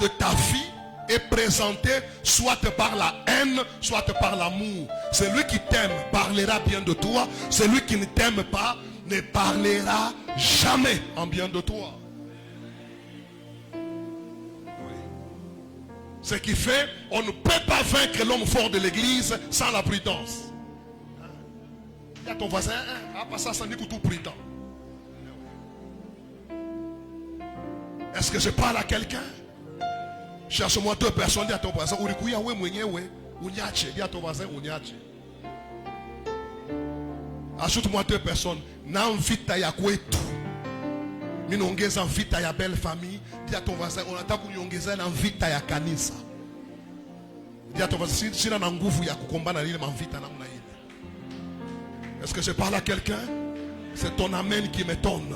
de ta vie est présentée soit par la haine, soit par l'amour. Celui qui t'aime parlera bien de toi. Celui qui ne t'aime pas ne parlera jamais en bien de toi. Oui. Ce qui fait, on ne peut pas vaincre l'homme fort de l'église sans la prudence. Il y a ton voisin, pas ça, ça dit que tout prudent. Est-ce que je parle à quelqu'un? Cherche-moi 2 personnes, dis à ton voisin, dis à ton voisin, ajoute-moi 2 personnes. N'invite ya kwetu. Minongeza invite ya belle famille. Dis à ton voisin, on attend qu'on yongeza invite ya kanisa. Dis à ton voisin, si na nguvu ya kukombana ile m'invite namna ile. Est-ce que je parle à quelqu'un? C'est ton amen qui m'étonne.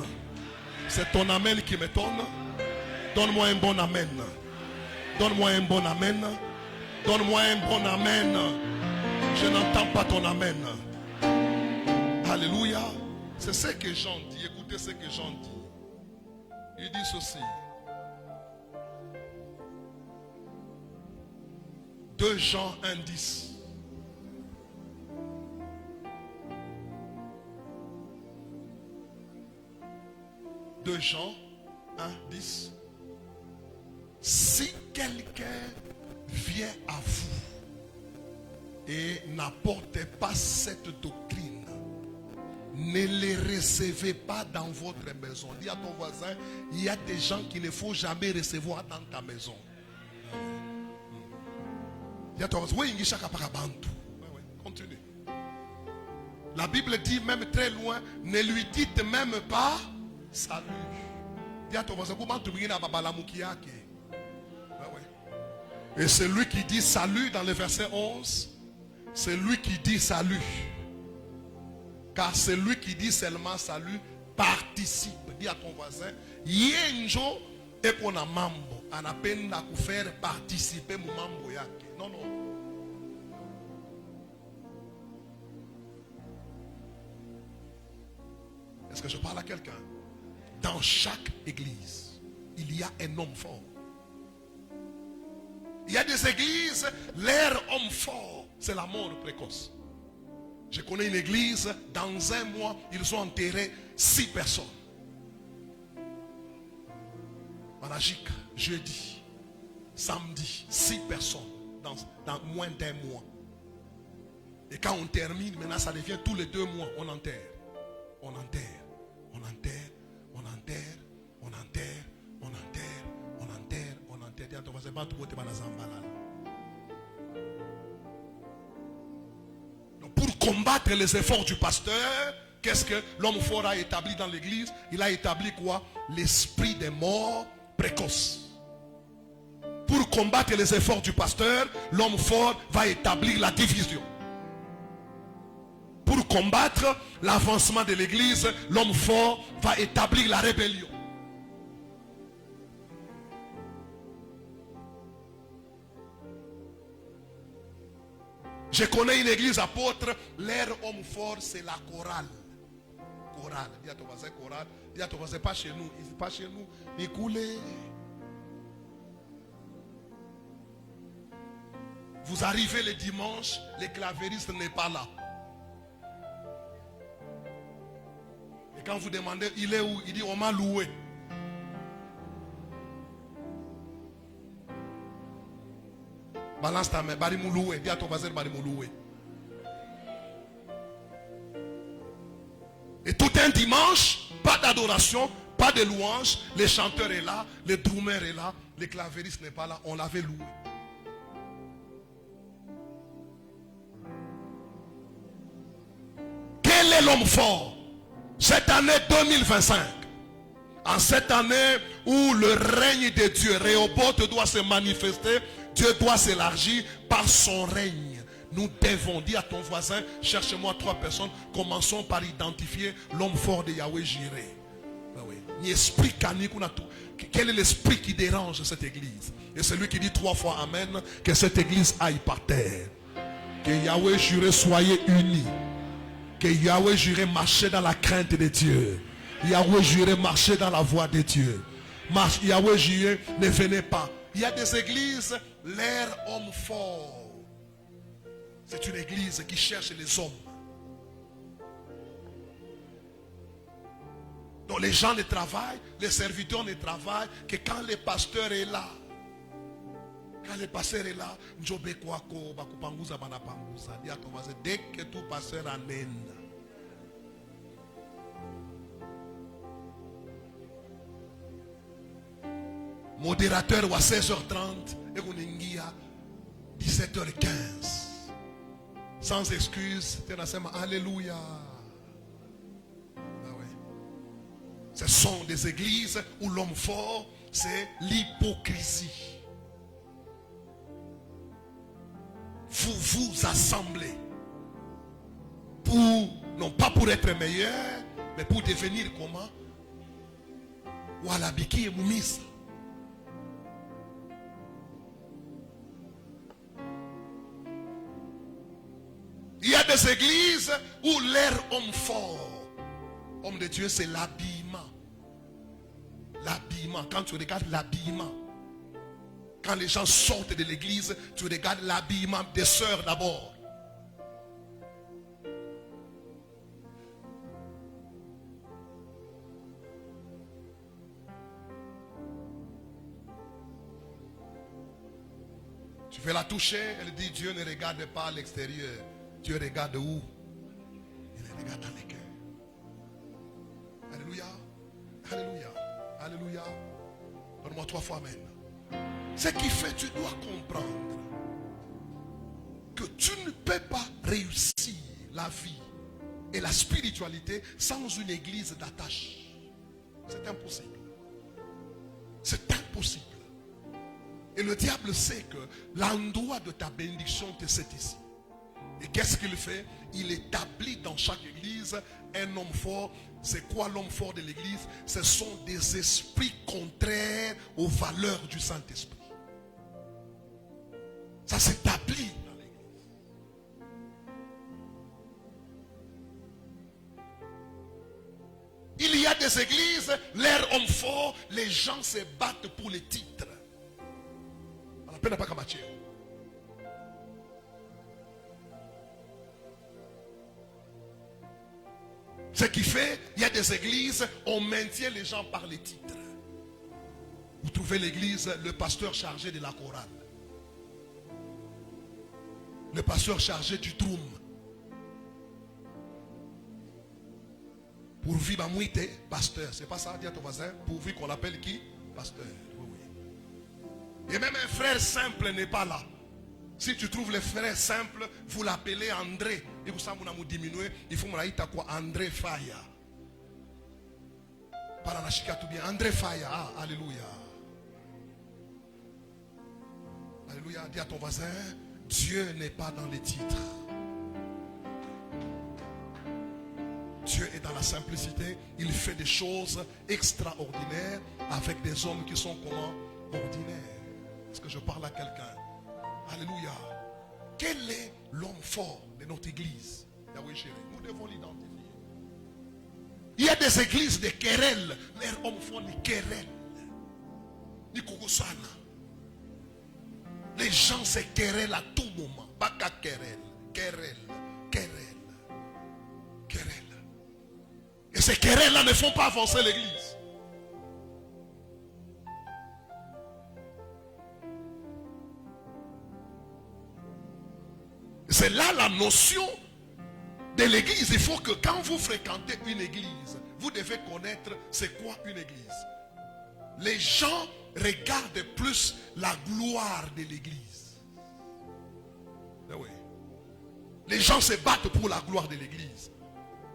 C'est ton amen qui m'étonne. Donne-moi un bon amen. Donne-moi un bon amen. Donne-moi un bon amen. Je n'entends pas ton amen. Alléluia. C'est ce que Jean dit. Écoutez ce que Jean dit. Il dit ceci. 2 Jean 1:10. 2 Jean 1:10. Si quelqu'un vient à vous et n'apporte pas cette doctrine, ne les recevez pas dans votre maison. Dis à ton voisin, il y a des gens qu'il ne faut jamais recevoir dans ta maison. Dis à ton voisin, oui, continue. La Bible dit même très loin, ne lui dites même pas salut. Dis à ton voisin, comment tu viens à Babalamukiake? Et celui qui dit salut dans le verset 11, c'est lui qui dit salut. Car celui qui dit seulement salut participe. Dis à ton voisin, yenjo epona mambo anapenda kufaire participer mu mambo yake. Non, non. Est-ce que je parle à quelqu'un? Dans chaque église, il y a un homme fort. Il y a des églises, leur homme fort, c'est la mort précoce. Je connais une église, dans un mois, ils ont enterré 6 personnes. Magique, jeudi, samedi, 6 personnes dans moins d'un mois. Et quand on termine, maintenant ça devient tous les 2 mois, on enterre. On enterre, on enterre, on enterre, on enterre, on enterre. Donc pour combattre les efforts du pasteur, qu'est-ce que l'homme fort a établi dans l'église? Il a établi quoi? L'esprit des morts précoces. Pour combattre les efforts du pasteur, l'homme fort va établir la division. Pour combattre l'avancement de l'église, l'homme fort va établir la rébellion. Je connais une église apôtre, leur homme fort c'est la chorale. Chorale, dis à ton voisin chorale, dis à ton voisin pas chez nous, pas chez nous, écoulez. Vous arrivez le dimanche, le clavériste n'est pas là. Et quand vous demandez, il est où? Il dit, on m'a loué. Balance ta main, barimou loué. Dis à ton voisin, barimou loué. Et tout un dimanche, pas d'adoration, pas de louange. Le chanteur est là, le drummer est là, le clavériste n'est pas là. On l'avait loué. est l'homme fort? Cette année 2025, en cette année où le règne de Dieu, Rehoboth doit se manifester, Dieu doit s'élargir par son règne. Nous devons dire à ton voisin, cherche-moi 3 personnes, commençons par identifier l'homme fort de Yahweh Jireh. Quel est l'esprit qui dérange cette église? Et celui qui dit 3 fois Amen, que cette église aille par terre. Que Yahweh Jireh soyez unis. Que Yahweh Jireh marche dans la crainte de Dieu. Yahweh Jireh marche dans la voie de Dieu. Yahweh Jireh ne venez pas. Il y a des églises, l'air homme fort. C'est une église qui cherche les hommes. Donc les gens ne travaillent, les serviteurs ne travaillent que quand le pasteur est là. Quand le pasteur est là, dès que tout pasteur amène. Modérateur à 16h30 et on est à 17h15. Sans excuse, alléluia. Ce sont des églises où l'homme fort, c'est l'hypocrisie. Vous vous assemblez pour, non pas pour être meilleur, mais pour devenir comment? Walabiki et Moumisa. Il y a des églises où l'air homme fort, homme de Dieu, c'est l'habillement. L'habillement, quand tu regardes l'habillement, quand les gens sortent de l'église, tu regardes l'habillement des sœurs d'abord. Tu veux la toucher, elle dit Dieu ne regarde pas à l'extérieur. Dieu regarde où? Il regarde dans les cœurs. Alléluia. Alléluia. Alléluia. Donne-moi 3 fois Amen. Ce qui fait, tu dois comprendre que tu ne peux pas réussir la vie et la spiritualité sans une église d'attache. C'est impossible. C'est impossible. Et le diable sait que l'endroit de ta bénédiction, c'est ici. Et qu'est-ce qu'il fait? Il établit dans chaque église un homme fort. C'est quoi l'homme fort de l'église? Ce sont des esprits contraires aux valeurs du Saint-Esprit. Ça s'établit dans l'église. Il y a des églises, l'air homme fort, les gens se battent pour les titres. On appelle pas comme Mathieu. Ce qui fait, il y a des églises, on maintient les gens par les titres. Vous trouvez l'église, le pasteur chargé de la chorale. Le pasteur chargé du troum. Pourvu Bamouite, pasteur. C'est pas ça, dis à ton voisin. Pourvu qu'on l'appelle qui? Pasteur. Oui, oui. Et même un frère simple n'est pas là. Si tu trouves les frères simples, vous l'appelez André. Et vous savez, vous diminuer. Il faut quoi? André Faya. Paranachika tout bien. André Faya. Ah, alléluia. Alléluia. Dis à ton voisin, Dieu n'est pas dans les titres. Dieu est dans la simplicité. Il fait des choses extraordinaires avec des hommes qui sont comment? Ordinaires. Est-ce que je parle à quelqu'un? Alléluia. Quel est l'homme fort de notre église? Nous devons l'identifier. Il y a des églises de querelles. Leur homme fort ni querelle. Ni kugusana. Les gens se querellent à tout moment. Pas qu'à querelle. Querelle. Querelle. Querelle. Et ces querelles-là ne font pas avancer l'église. C'est là la notion de l'église. Il faut que quand vous fréquentez une église, vous devez connaître c'est quoi une église. Les gens regardent plus la gloire de l'église. Oui. Les gens se battent pour la gloire de l'église.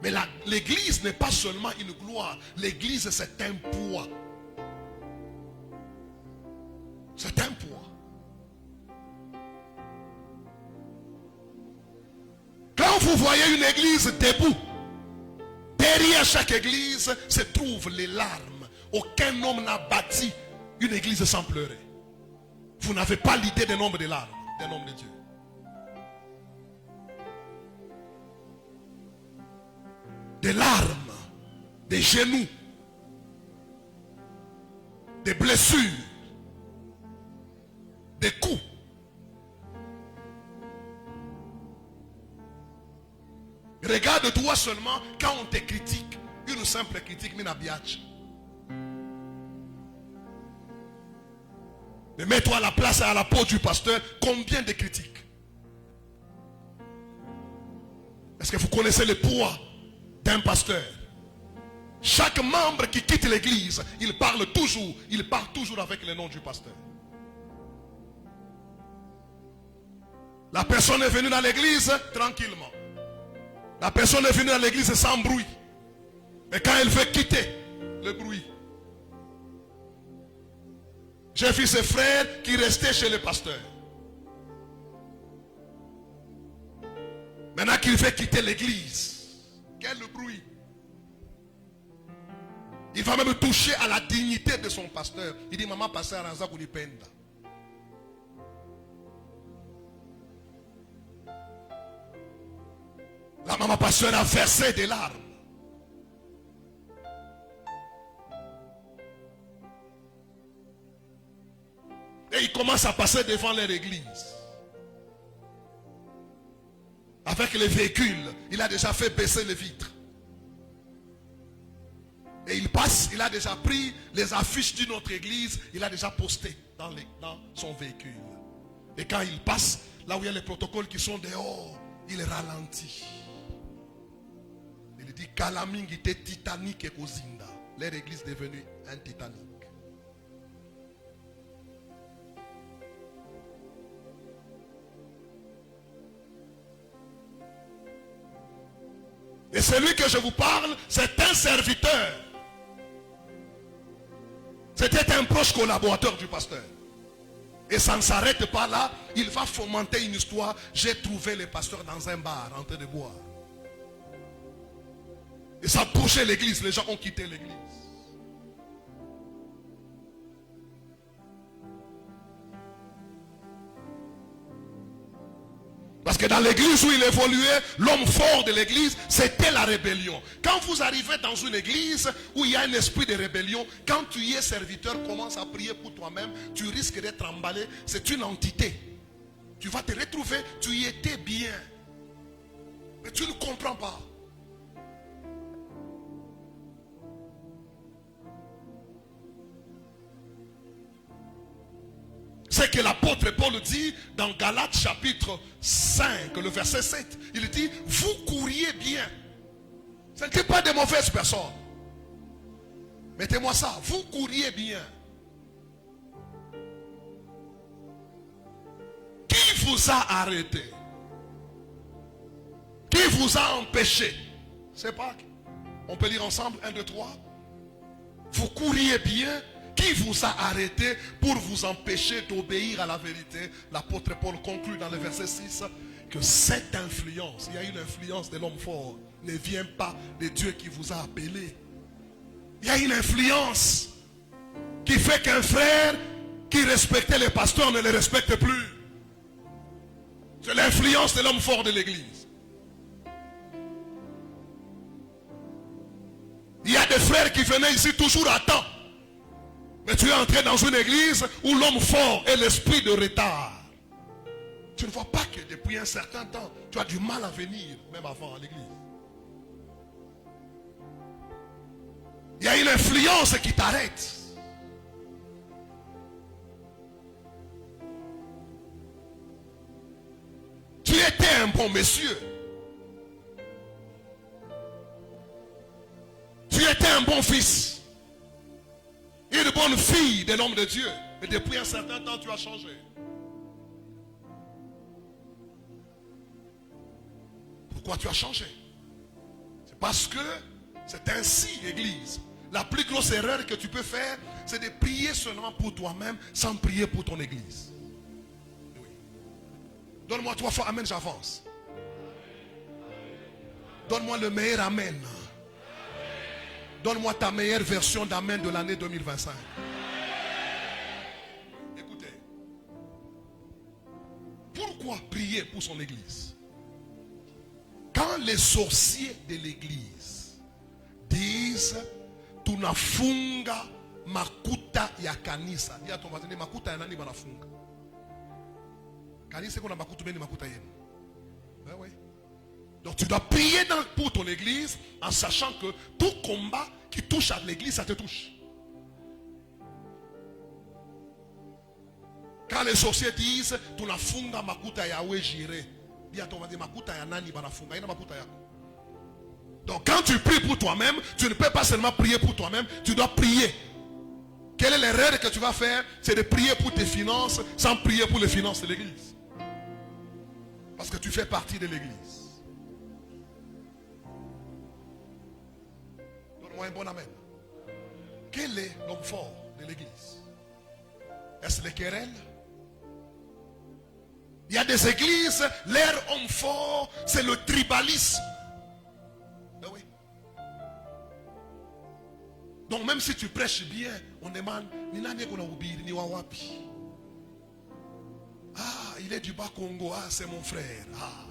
Mais l'église n'est pas seulement une gloire. L'église, c'est un poids. C'est un poids. Quand vous voyez une église debout, derrière chaque église se trouvent les larmes. Aucun homme n'a bâti une église sans pleurer. Vous n'avez pas l'idée du nombre de larmes d'un homme de Dieu. Des larmes, des genoux, des blessures, des coups. Regarde-toi seulement quand on te critique, une simple critique, minabiach. Mais mets-toi à la place et à la peau du pasteur, combien de critiques? Est-ce que vous connaissez le poids d'un pasteur? Chaque membre qui quitte l'église, il part toujours avec le nom du pasteur. La personne est venue dans l'église tranquillement. La personne est venue dans l'église sans bruit. Mais quand elle veut quitter, le bruit. J'ai vu ses frères qui restaient chez le pasteur. Maintenant qu'il veut quitter l'église, quel bruit. Il va même toucher à la dignité de son pasteur. Il dit, maman, pasteur Ranza Kunipenda. La maman pasteur a versé des larmes. Et il commence à passer devant leur église. Avec les véhicules, il a déjà fait baisser les vitres. Et il passe, il a déjà pris les affiches d'une autre église, il a déjà posté dans son véhicule. Et quand il passe, là où il y a les protocoles qui sont dehors, il ralentit. Il dit, Kalaming était Titanic et Kozinda. Leur église est devenue un Titanic. Et celui que je vous parle, c'est un serviteur. C'était un proche collaborateur du pasteur. Et ça ne s'arrête pas là. Il va fomenter une histoire. J'ai trouvé le pasteur dans un bar en train de boire. Et ça bougeait l'église. Les gens ont quitté l'église. Parce que dans l'église où il évoluait, l'homme fort de l'église, c'était la rébellion. Quand vous arrivez dans une église où il y a un esprit de rébellion, quand tu y es serviteur, commence à prier pour toi-même, tu risques d'être emballé. C'est une entité. Tu vas te retrouver, tu y étais bien. Mais tu ne comprends pas. C'est que l'apôtre Paul dit dans Galates chapitre 5, le verset 7. Il dit, vous couriez bien. Ce n'était pas de mauvaises personnes. Mettez-moi ça, vous couriez bien. Qui vous a arrêté? Qui vous a empêché? C'est pas. On peut lire ensemble, 1, 2, 3. Vous couriez bien. Qui vous a arrêté pour vous empêcher d'obéir à la vérité? L'apôtre Paul conclut dans le verset 6 que cette influence, il y a une influence de l'homme fort, ne vient pas de Dieu qui vous a appelé. Il y a une influence qui fait qu'un frère qui respectait les pasteurs ne les respecte plus. C'est l'influence de l'homme fort de l'église. Il y a des frères qui venaient ici toujours à temps. Mais tu es entré dans une église où l'homme fort est l'esprit de retard. Tu ne vois pas que depuis un certain temps, tu as du mal à venir, même avant à l'église. Il y a une influence qui t'arrête. Tu étais un bon monsieur. Tu étais un bon fils. Une bonne fille de l'homme de Dieu. Mais depuis un certain temps, tu as changé. Pourquoi tu as changé? C'est Parce que c'est ainsi, Église. La plus grosse erreur que tu peux faire, c'est de prier seulement pour toi-même sans prier pour ton Église. Oui. Donne-moi 3 fois Amen, j'avance. Donne-moi le meilleur Amen. Donne-moi ta meilleure version d'Amen de l'année 2025. Écoutez. Pourquoi prier pour son Église? Quand les sorciers de l'Église disent tunafunga makuta ya kanisa, dis à ton voisin, makuta ya nani banafunga? Kanisa kuna makuta beni makuta yenu. Ben oui. Donc tu dois prier pour ton église en sachant que tout combat qui touche à l'église, ça te touche. Quand les sorciers disent tunafunga makuta ya wejire, dis à ton voisin, makuta ya nani banafunga, ina makuta yako. Donc quand tu pries pour toi-même, tu ne peux pas seulement prier pour toi-même, tu dois prier. Quelle est l'erreur que tu vas faire? C'est de prier pour tes finances sans prier pour les finances de l'église. Parce que tu fais partie de l'église. Donne-moi un bon amen. Quel est l'homme fort de l'église? Est-ce les querelles? Il y a des églises, leur homme fort, c'est le tribalisme. Ben oui. Donc même si tu prêches bien, on demande, ah, il est du bas Congo, ah, c'est mon frère. Ah,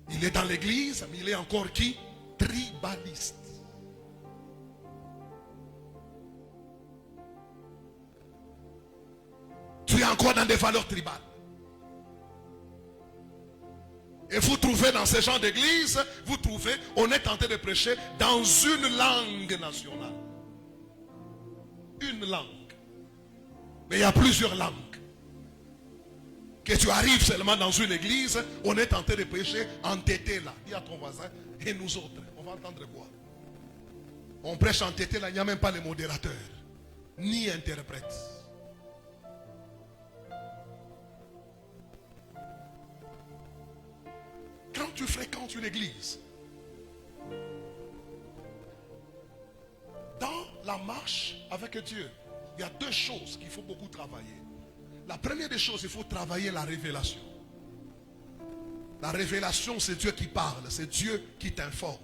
il est dans l'église, mais il est encore qui? Tribaliste. Tu es encore dans des valeurs tribales. Et vous trouvez dans ces gens d'église, vous trouvez, on est tenté de prêcher dans une langue nationale. Une langue. Mais il y a plusieurs langues. Que tu arrives seulement dans une église, on est tenté de prêcher entêté là. Dis à ton voisin, et nous autres, on va entendre quoi? On prêche entêté là, il n'y a même pas les modérateurs, ni interprètes. Quand tu fréquentes une église, dans la marche avec Dieu, il y a 2 choses qu'il faut beaucoup travailler. La première des choses, il faut travailler la révélation. La révélation, c'est Dieu qui parle, c'est Dieu qui t'informe.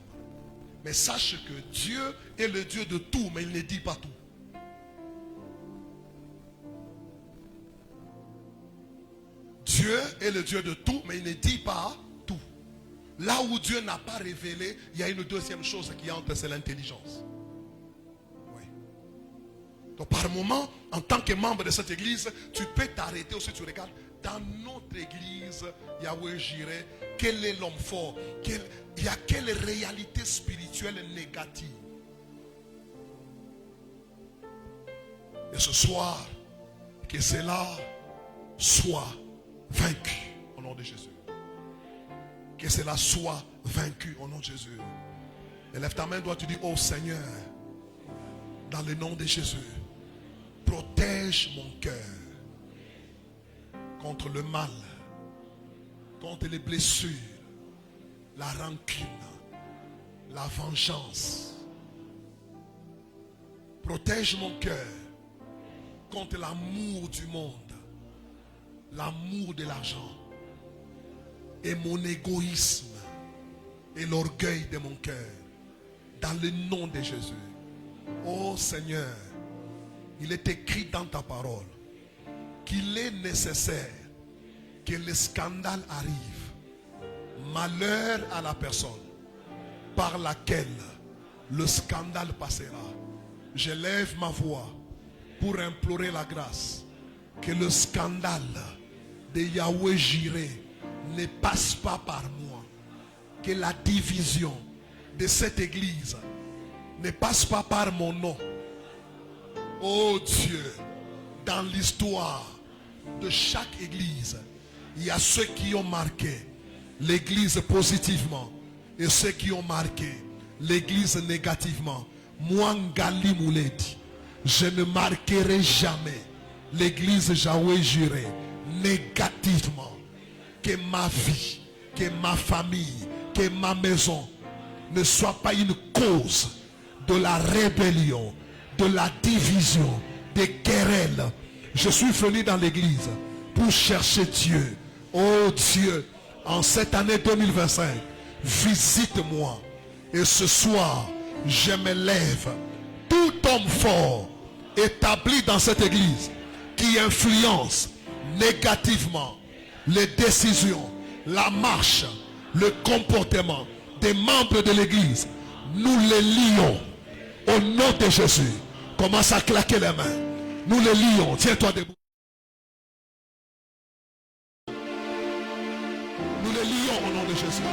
Mais sache que Dieu est le Dieu de tout, mais il ne dit pas tout. Dieu est le Dieu de tout, mais il ne dit pas tout. Là où Dieu n'a pas révélé, il y a une deuxième chose qui entre, c'est l'intelligence. Oui. Donc par moment, en tant que membre de cette église, tu peux t'arrêter aussi, tu regardes, dans notre église, Yahweh Jireh, quel est l'homme fort? Il y a quelle réalité spirituelle négative? Et ce soir, que cela soit vaincu au nom de Jésus. Que cela soit vaincu au nom de Jésus. Et lève ta main droite, tu dis, oh Seigneur, dans le nom de Jésus, protège mon cœur contre le mal, contre les blessures, la rancune, la vengeance. Protège mon cœur contre l'amour du monde, l'amour de l'argent et mon égoïsme et l'orgueil de mon cœur, dans le nom de Jésus. Oh Seigneur, il est écrit dans ta parole qu'il est nécessaire que le scandale arrive. Malheur à la personne par laquelle le scandale passera. Je lève ma voix pour implorer la grâce que le scandale de Yahweh Jireh ne passe pas par moi. Que la division de cette église ne passe pas par mon nom. Oh Dieu, dans l'histoire de chaque église, il y a ceux qui ont marqué l'église positivement et ceux qui ont marqué l'église négativement. Moi, Ngali Mouledi, je ne marquerai jamais l'église Yahweh Jireh négativement. Que ma vie que ma famille, que ma maison ne soit pas une cause de la rébellion, de la division, des querelles. Je suis venu dans l'église pour chercher Dieu. Oh Dieu, en cette année 2025, visite-moi. Et ce soir, je me lève. Tout homme fort établi dans cette église qui influence négativement les décisions, la marche, le comportement des membres de l'église, nous les lions au nom de Jésus. Commence à claquer les mains. Nous les lions. Tiens-toi debout. Nous les lions au nom de Jésus.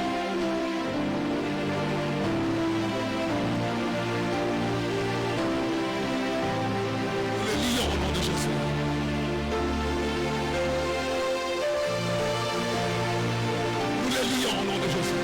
Nous les lions au nom de Jésus. Nous les lions au nom de Jésus.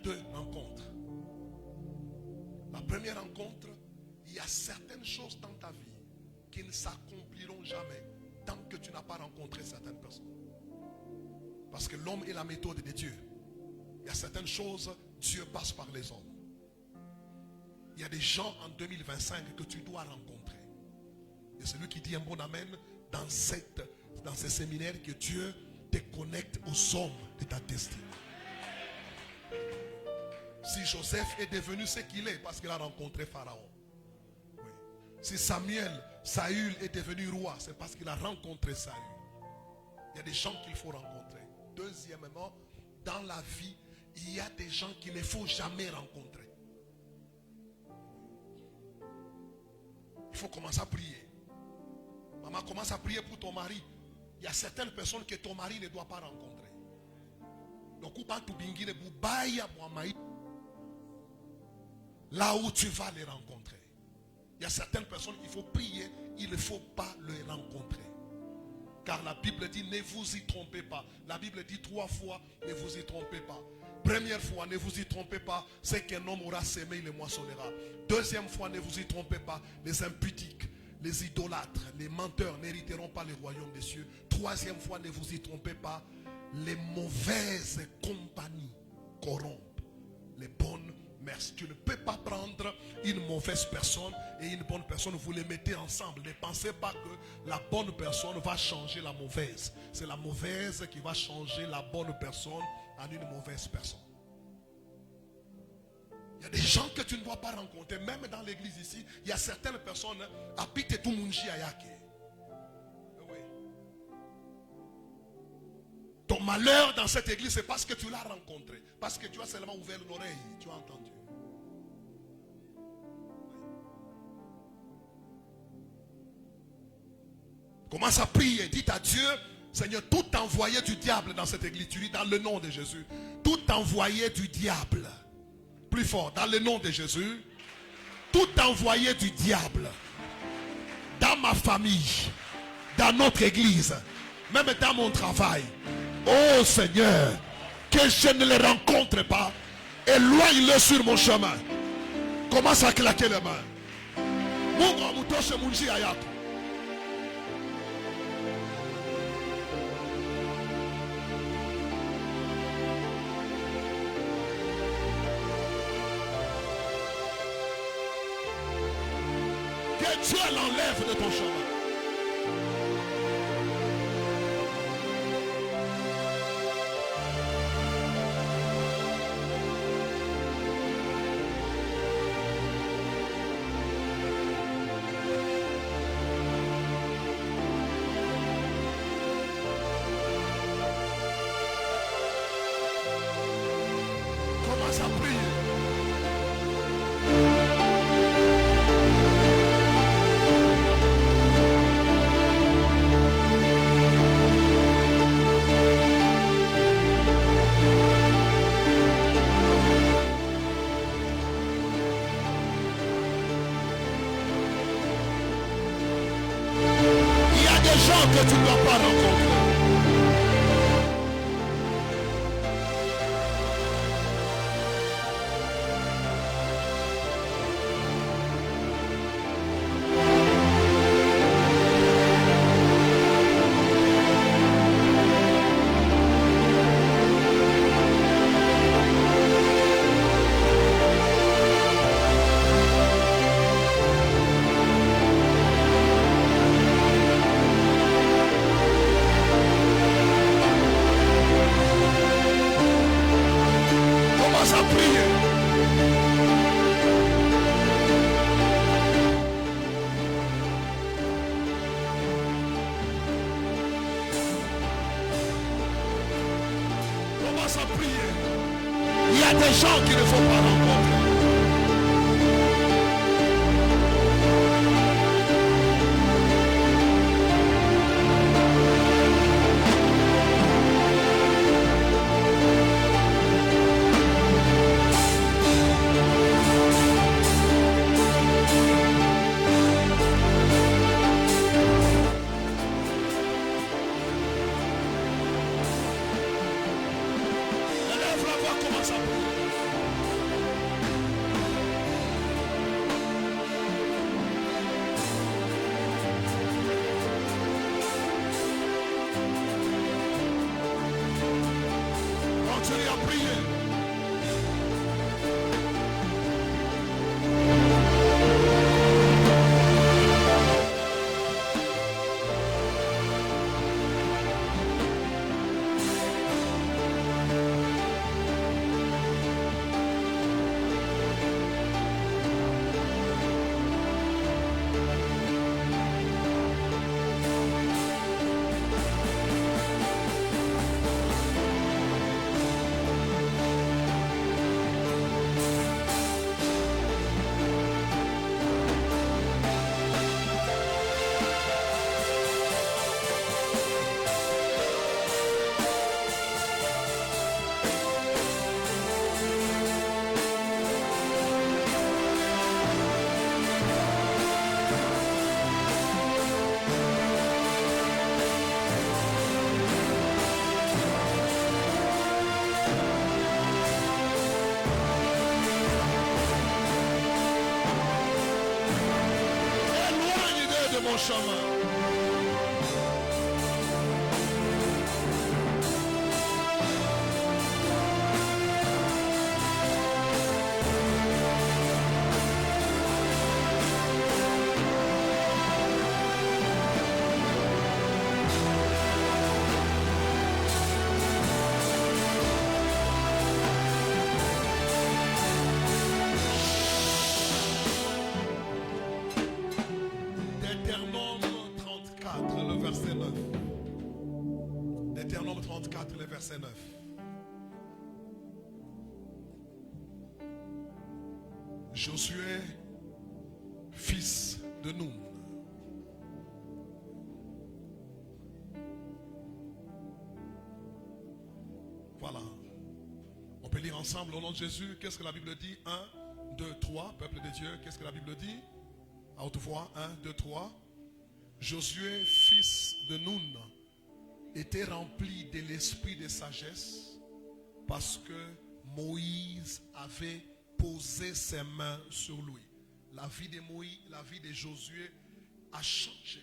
Deux rencontres. La première rencontre, il y a certaines choses dans ta vie qui ne s'accompliront jamais tant que tu n'as pas rencontré certaines personnes. Parce que l'homme est la méthode de Dieu. Il y a certaines choses, Dieu passe par les hommes. Il y a des gens en 2025 que tu dois rencontrer. Et celui qui dit un bon amen dans ces séminaires, que Dieu te connecte aux hommes de ta destinée. Si Joseph est devenu ce qu'il est parce qu'il a rencontré Pharaon. Oui. Si Saül est devenu roi, c'est parce qu'il a rencontré Saül. Il y a des gens qu'il faut rencontrer. Deuxièmement, dans la vie, il y a des gens qu'il ne faut jamais rencontrer. Il faut commencer à prier. Maman, commence à prier pour ton mari. Il y a certaines personnes que ton mari ne doit pas rencontrer. Donc, là où tu vas les rencontrer. Il y a certaines personnes qu'il faut prier, il ne faut pas les rencontrer. Car la Bible dit, ne vous y trompez pas. La Bible dit 3 fois, ne vous y trompez pas. Première fois, ne vous y trompez pas, c'est qu'un homme aura semé, il le moissonnera. Deuxième fois, ne vous y trompez pas, les impudiques, les idolâtres, les menteurs n'hériteront pas le royaume des cieux. Troisième fois, ne vous y trompez pas, les mauvaises compagnies corrompent les bonnes. Merci. Tu ne peux pas prendre une mauvaise personne et une bonne personne, vous les mettez ensemble. Ne pensez pas que la bonne personne va changer la mauvaise. C'est la mauvaise qui va changer la bonne personne en une mauvaise personne. Il y a des gens que tu ne dois pas rencontrer. Même dans l'église ici, il y a certaines personnes qui habitent tout Munji Ayake. Oui. Ton malheur dans cette église, c'est parce que tu l'as rencontré. Parce que tu as seulement ouvert l'oreille. Tu as entendu. Commence à prier. Dites à Dieu, Seigneur, tout envoyé du diable dans cette église. Tu dis dans le nom de Jésus. Tout envoyé du diable. Plus fort, dans le nom de Jésus. Tout envoyé du diable. Dans ma famille. Dans notre église. Même dans mon travail. Oh Seigneur. Que je ne les rencontre pas. Éloigne-le sur mon chemin. Commence à claquer les mains. Mungu mutoshe munjia yako. Que Dieu l'enlève de ton chemin. Commence à prier. Il y a des gens que tu ne dois pas rencontrer. Commence à prier. Commence à prier. Il y a des gens qu'il ne faut pas rencontrer. Élève la voix, commence à prier. Continue à prier. Éloigne-les de mon chemin. 34, le verset 9. Josué, fils de Nun. Voilà. On peut lire ensemble au nom de Jésus. Qu'est-ce que la Bible dit? 1, 2, 3. Peuple de Dieu, qu'est-ce que la Bible dit? À haute voix. 1, 2, 3. Josué, fils de Nun, était rempli de l'esprit de sagesse parce que Moïse avait posé ses mains sur lui. La vie de Moïse, la vie de Josué a changé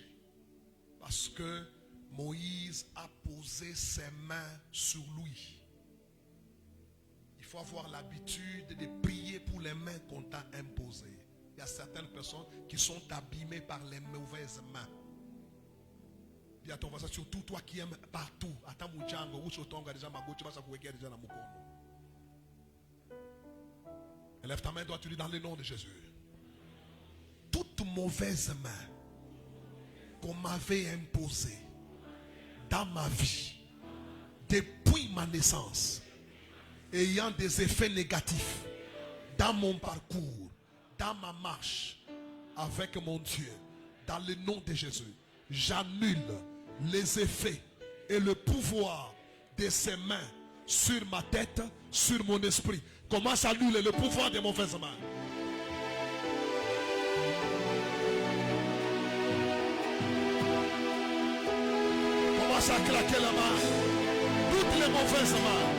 parce que Moïse a posé ses mains sur lui. Il faut avoir l'habitude de prier pour les mains qu'on t'a imposées. Il y a certaines personnes qui sont abîmées par les mauvaises mains. Dis à ton voisin, surtout toi qui aimes partout. Lève ta main, dois tu dis dans le nom de Jésus. Toute mauvaise main qu'on m'avait imposée dans ma vie, depuis ma naissance, ayant des effets négatifs dans mon parcours, dans ma marche avec mon Dieu, dans le nom de Jésus, j'annule les effets et le pouvoir de ses mains sur ma tête, sur mon esprit. Commence à annuler le pouvoir des mauvaises mains. Commence à claquer la main. Toutes les mauvaises mains.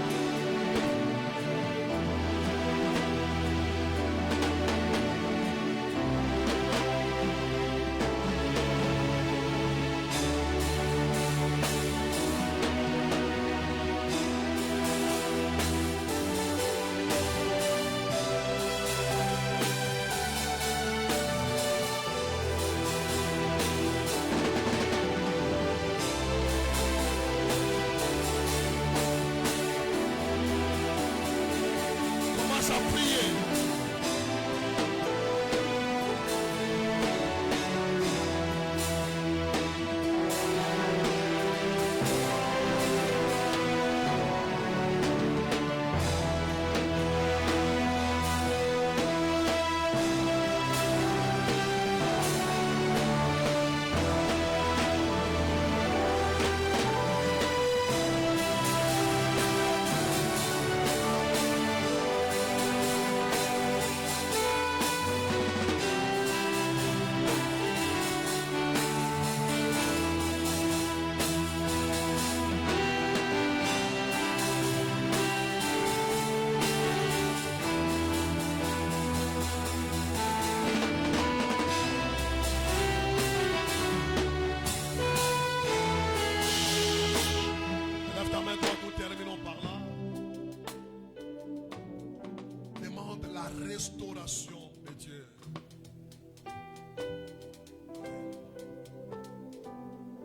Restauration de Dieu.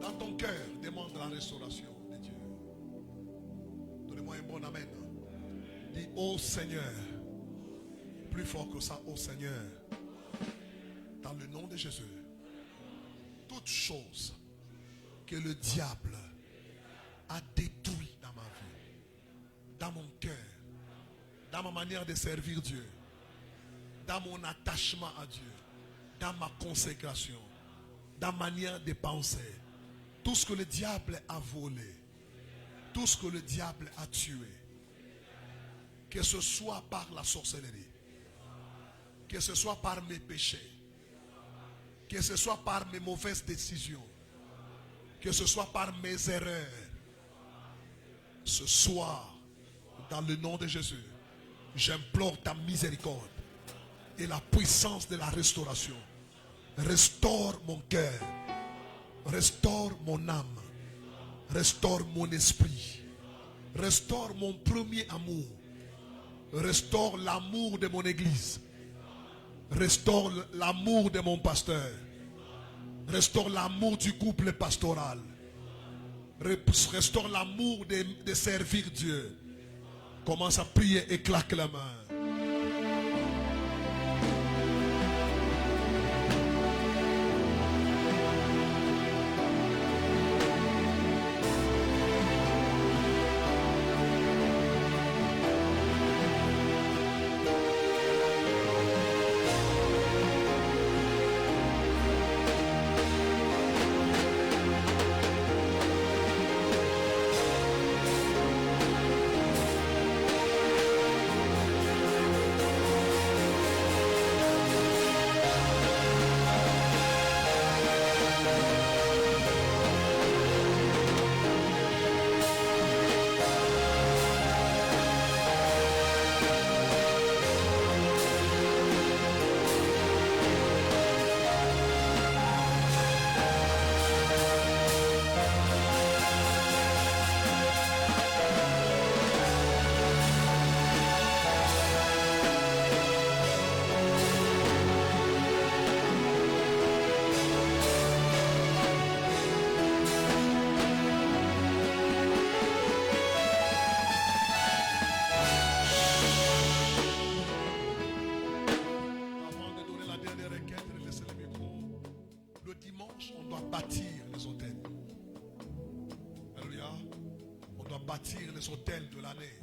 Dans ton cœur, demande la restauration de Dieu. Donnez-moi un bon amen. Dis, ô Seigneur, plus fort que ça, ô Seigneur, dans le nom de Jésus, toute chose que le diable a détruit dans ma vie, dans mon cœur, dans ma manière de servir Dieu, dans mon attachement à Dieu, dans ma consécration, dans ma manière de penser, tout ce que le diable a volé, tout ce que le diable a tué, que ce soit par la sorcellerie, que ce soit par mes péchés, que ce soit par mes mauvaises décisions, que ce soit par mes erreurs, ce soir, dans le nom de Jésus, j'implore ta miséricorde et la puissance de la restauration. Restaure mon cœur, restaure mon âme, restaure mon esprit, restaure mon premier amour, restaure l'amour de mon église, restaure l'amour de mon pasteur, restaure l'amour du couple pastoral, restaure l'amour de servir Dieu. Commence à prier et claque la main. bâtir les hôtels de l'année.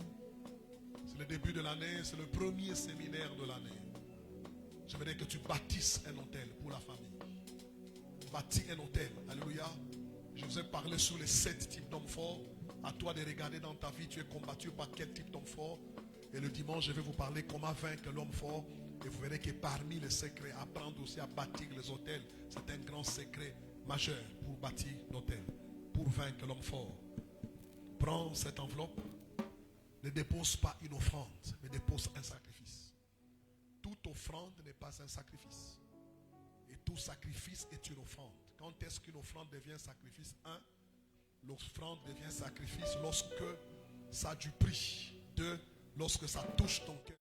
C'est le début de l'année, c'est le premier séminaire de l'année. J'aimerais que tu bâtisses un hôtel pour la famille. Bâtis un hôtel. Alléluia. Je vous ai parlé sur les 7 types d'hommes forts. À toi de regarder dans ta vie, tu es combattu par quel type d'homme fort. Et le dimanche, je vais vous parler comment vaincre l'homme fort. Et vous verrez que parmi les secrets, apprendre aussi à bâtir les hôtels. C'est un grand secret majeur pour bâtir l'hôtel. Pour vaincre l'homme fort. Prends cette enveloppe. Ne dépose pas une offrande, mais dépose un sacrifice. Toute offrande n'est pas un sacrifice. Et tout sacrifice est une offrande. Quand est-ce qu'une offrande devient sacrifice? 1. L'offrande devient sacrifice lorsque ça a du prix. 2. Lorsque ça touche ton cœur.